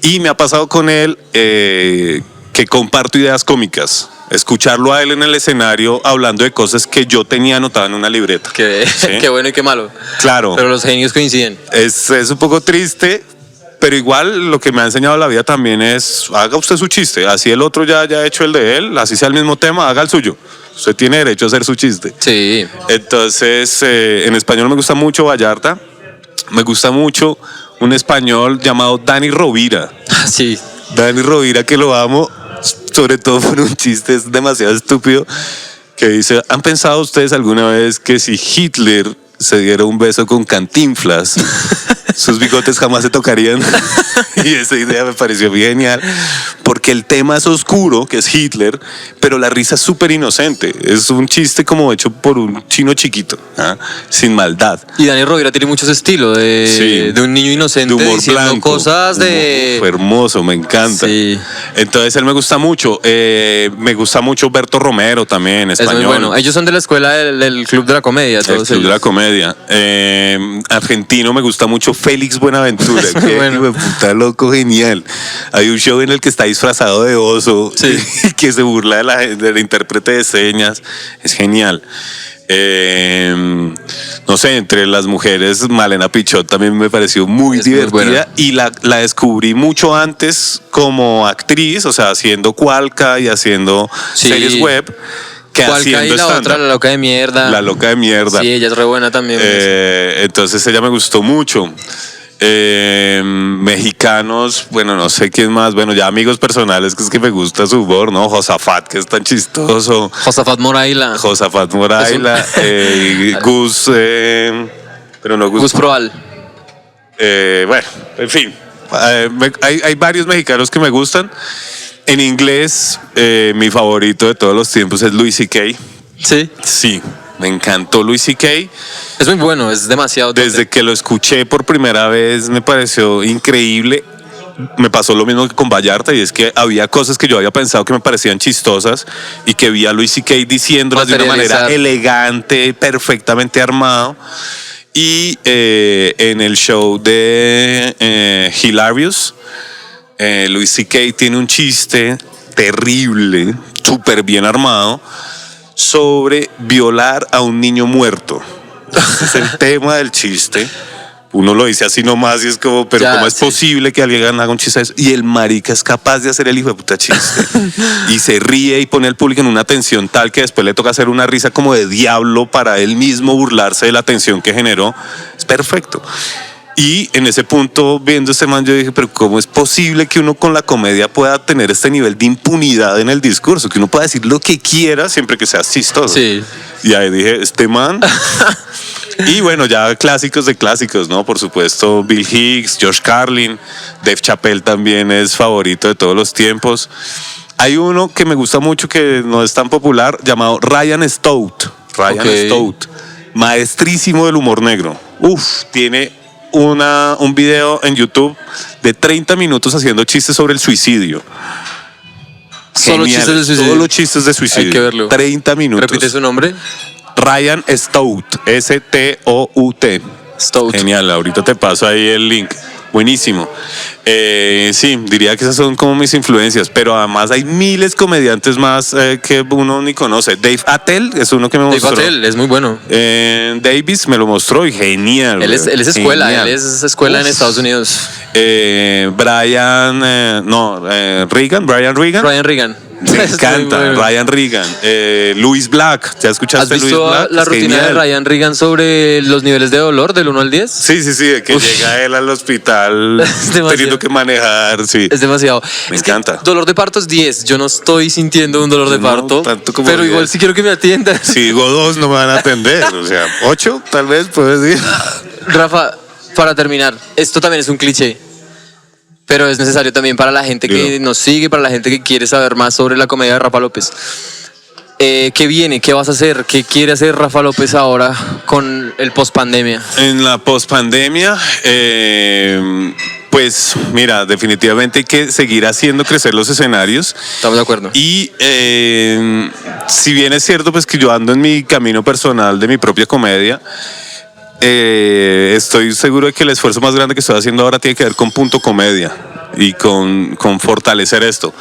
[SPEAKER 2] y me ha pasado con él que comparto ideas cómicas. Escucharlo a él en el escenario hablando de cosas que yo tenía anotadas en una libreta.
[SPEAKER 1] Qué bueno y qué malo.
[SPEAKER 2] Claro.
[SPEAKER 1] Pero los genios coinciden.
[SPEAKER 2] Es un poco triste, pero igual lo que me ha enseñado la vida también es, haga usted su chiste. Así el otro ya haya hecho el de él, así sea el mismo tema, haga el suyo. Usted tiene derecho a hacer su chiste.
[SPEAKER 1] Sí.
[SPEAKER 2] Entonces, en español me gusta mucho Vallarta. Me gusta mucho un español llamado Dani Rovira.
[SPEAKER 1] Sí.
[SPEAKER 2] Dani Rovira, que lo amo, sobre todo por un chiste es demasiado estúpido, que dice, ¿han pensado ustedes alguna vez que si Hitler se diera un beso con Cantinflas, sus bigotes jamás se tocarían? Y esa idea me pareció genial, porque el tema es oscuro, que es Hitler, pero la risa es súper inocente. Es un chiste como hecho por un chino chiquito, sin maldad.
[SPEAKER 1] Y Dani Rovira tiene mucho ese estilo de un niño inocente de humor diciendo blanco, cosas de...
[SPEAKER 2] Fue hermoso, me encanta.
[SPEAKER 1] Sí.
[SPEAKER 2] Entonces él me gusta mucho. Me gusta mucho Berto Romero también, español.
[SPEAKER 1] Es muy bueno. Ellos son de la escuela del Club de la Comedia.
[SPEAKER 2] El Club de la Comedia. Argentino me gusta mucho Félix Buenaventura. Qué bueno. Puta loco, genial. Hay un show en el que está disfrazado de oso, y que se burla de la intérprete de señas. Es genial. No sé, entre las mujeres, Malena Pichot también me pareció muy divertida, y la descubrí mucho antes como actriz, o sea, haciendo Cualca y haciendo series web. Que
[SPEAKER 1] Cualca y la otra, la loca de mierda.
[SPEAKER 2] La loca de mierda.
[SPEAKER 1] Sí, ella es re buena también.
[SPEAKER 2] Entonces ella me gustó mucho. Mexicanos, bueno, no sé quién más, bueno, ya amigos personales, que es que me gusta su humor, ¿no? Josafat, que es tan chistoso.
[SPEAKER 1] Josafat Moraila.
[SPEAKER 2] Gus, pero no Gus.
[SPEAKER 1] Gus Proal.
[SPEAKER 2] Bueno, en fin. Hay varios mexicanos que me gustan. En inglés, mi favorito de todos los tiempos es Louis C.K.
[SPEAKER 1] Sí.
[SPEAKER 2] Sí, me encantó Louis C.K.
[SPEAKER 1] Es muy bueno, es demasiado.
[SPEAKER 2] Desde que lo escuché por primera vez me pareció increíble. Me pasó lo mismo que con Vallarta, y es que había cosas que yo había pensado que me parecían chistosas y que vi a Louis C.K. diciéndolas de una manera elegante, perfectamente armado. Y en el show de Hilarious, Louis C.K. tiene un chiste terrible, súper bien armado, sobre violar a un niño muerto. Ese es el tema del chiste. Uno lo dice así nomás y es como, pero ya, ¿cómo es posible que alguien haga un chiste de eso? Y el marica es capaz de hacer el hijo de puta chiste. Y se ríe y pone al público en una tensión tal que después le toca hacer una risa como de diablo para él mismo burlarse de la tensión que generó. Es perfecto. Y en ese punto, viendo este man, yo dije, pero ¿cómo es posible que uno con la comedia pueda tener este nivel de impunidad en el discurso? Que uno pueda decir lo que quiera siempre que sea chistoso.
[SPEAKER 1] Sí.
[SPEAKER 2] Y ahí dije, este man... Y bueno, ya clásicos de clásicos, ¿no? Por supuesto, Bill Hicks, George Carlin, Dave Chappelle también es favorito de todos los tiempos. Hay uno que me gusta mucho que no es tan popular, llamado Ryan Stout. Stout, maestrísimo del humor negro. Tiene un video en YouTube de 30 minutos haciendo chistes sobre el suicidio.
[SPEAKER 1] Solo chistes de suicidio.
[SPEAKER 2] Solo chistes de suicidio.
[SPEAKER 1] Hay que verlo.
[SPEAKER 2] 30 minutos.
[SPEAKER 1] ¿Repite su nombre?
[SPEAKER 2] Ryan Stout, S-T-O-U-T.
[SPEAKER 1] Stout.
[SPEAKER 2] Genial, ahorita te paso ahí el link. Buenísimo. Sí, diría que esas son como mis influencias, pero además hay miles comediantes más que uno ni conoce. Dave Attell es uno que me mostró.
[SPEAKER 1] Dave Attell es muy bueno.
[SPEAKER 2] Davis me lo mostró y genial.
[SPEAKER 1] Él es escuela, genial. Él es escuela en Estados Unidos.
[SPEAKER 2] Brian Regan.
[SPEAKER 1] Brian Regan.
[SPEAKER 2] Me encanta, bueno. Ryan Regan. Louis Black, ¿ya escuchaste
[SPEAKER 1] Louis Black? ¿Has visto la rutina de Ryan Regan sobre los niveles de dolor del 1 al 10?
[SPEAKER 2] Sí, de que llega él al hospital teniendo que manejar, sí.
[SPEAKER 1] Es demasiado.
[SPEAKER 2] Me encanta.
[SPEAKER 1] Dolor de parto es 10, yo no estoy sintiendo un dolor de parto,
[SPEAKER 2] tanto como
[SPEAKER 1] pero
[SPEAKER 2] 10.
[SPEAKER 1] Igual sí quiero que me atiendan.
[SPEAKER 2] Si digo 2 no me van a atender, o sea, 8 tal vez puedes decir.
[SPEAKER 1] Rafa, para terminar, esto también es un cliché, pero es necesario también para la gente que nos sigue, para la gente que quiere saber más sobre la comedia de Rafa López. ¿Qué viene? ¿Qué vas a hacer? ¿Qué quiere hacer Rafa López ahora con el post-pandemia?
[SPEAKER 2] En la post-pandemia, pues mira, definitivamente hay que seguir haciendo crecer los escenarios.
[SPEAKER 1] Estamos de acuerdo.
[SPEAKER 2] Y si bien es cierto pues que yo ando en mi camino personal de mi propia comedia, estoy seguro de que el esfuerzo más grande que estoy haciendo ahora tiene que ver con Punto Comedia y con fortalecer esto.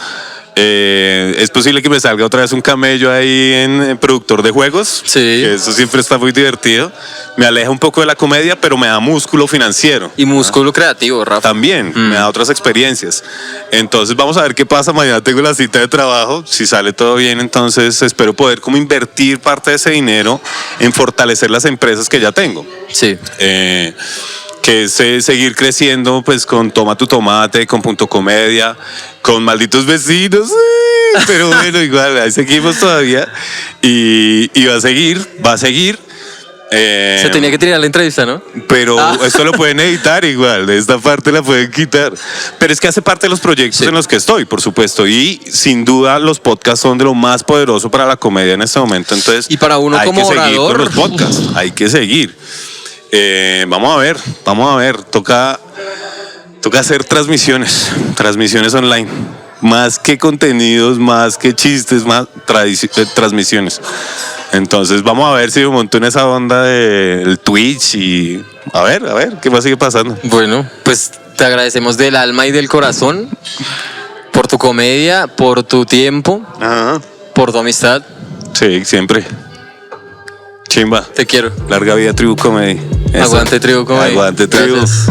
[SPEAKER 2] Es posible que me salga otra vez un camello ahí en productor de juegos.
[SPEAKER 1] Sí.
[SPEAKER 2] Que eso siempre está muy divertido. Me aleja un poco de la comedia, pero me da músculo financiero.
[SPEAKER 1] Y músculo creativo, Rafa.
[SPEAKER 2] También, me da otras experiencias. Entonces vamos a ver qué pasa. Mañana tengo la cita de trabajo. Si sale todo bien, entonces espero poder como invertir parte de ese dinero en fortalecer las empresas que ya tengo.
[SPEAKER 1] Sí.
[SPEAKER 2] Que es seguir creciendo pues con Toma tu Tomate, con Punto Comedia, con Malditos Vecinos, pero bueno, igual, ahí seguimos todavía y va a seguir.
[SPEAKER 1] Se tenía que tirar la entrevista, ¿no?
[SPEAKER 2] Pero esto lo pueden editar igual, esta parte la pueden quitar. Pero es que hace parte de los proyectos en los que estoy, por supuesto, y sin duda los podcasts son de lo más poderoso para la comedia en este momento, entonces
[SPEAKER 1] y para uno
[SPEAKER 2] hay
[SPEAKER 1] como
[SPEAKER 2] que seguir
[SPEAKER 1] orador,
[SPEAKER 2] con los podcasts, hay que seguir. Vamos a ver, toca hacer transmisiones online, más que contenidos, más que chistes, más transmisiones. Entonces vamos a ver si me monto en esa onda del Twitch y a ver qué más sigue pasando.
[SPEAKER 1] Bueno, pues te agradecemos del alma y del corazón por tu comedia, por tu tiempo, por tu amistad.
[SPEAKER 2] Sí, siempre. Chimba.
[SPEAKER 1] Te quiero.
[SPEAKER 2] Larga vida Tribu Comedy.
[SPEAKER 1] Aguante Tribu Comedy.
[SPEAKER 2] Aguante Tribu.
[SPEAKER 1] Gracias.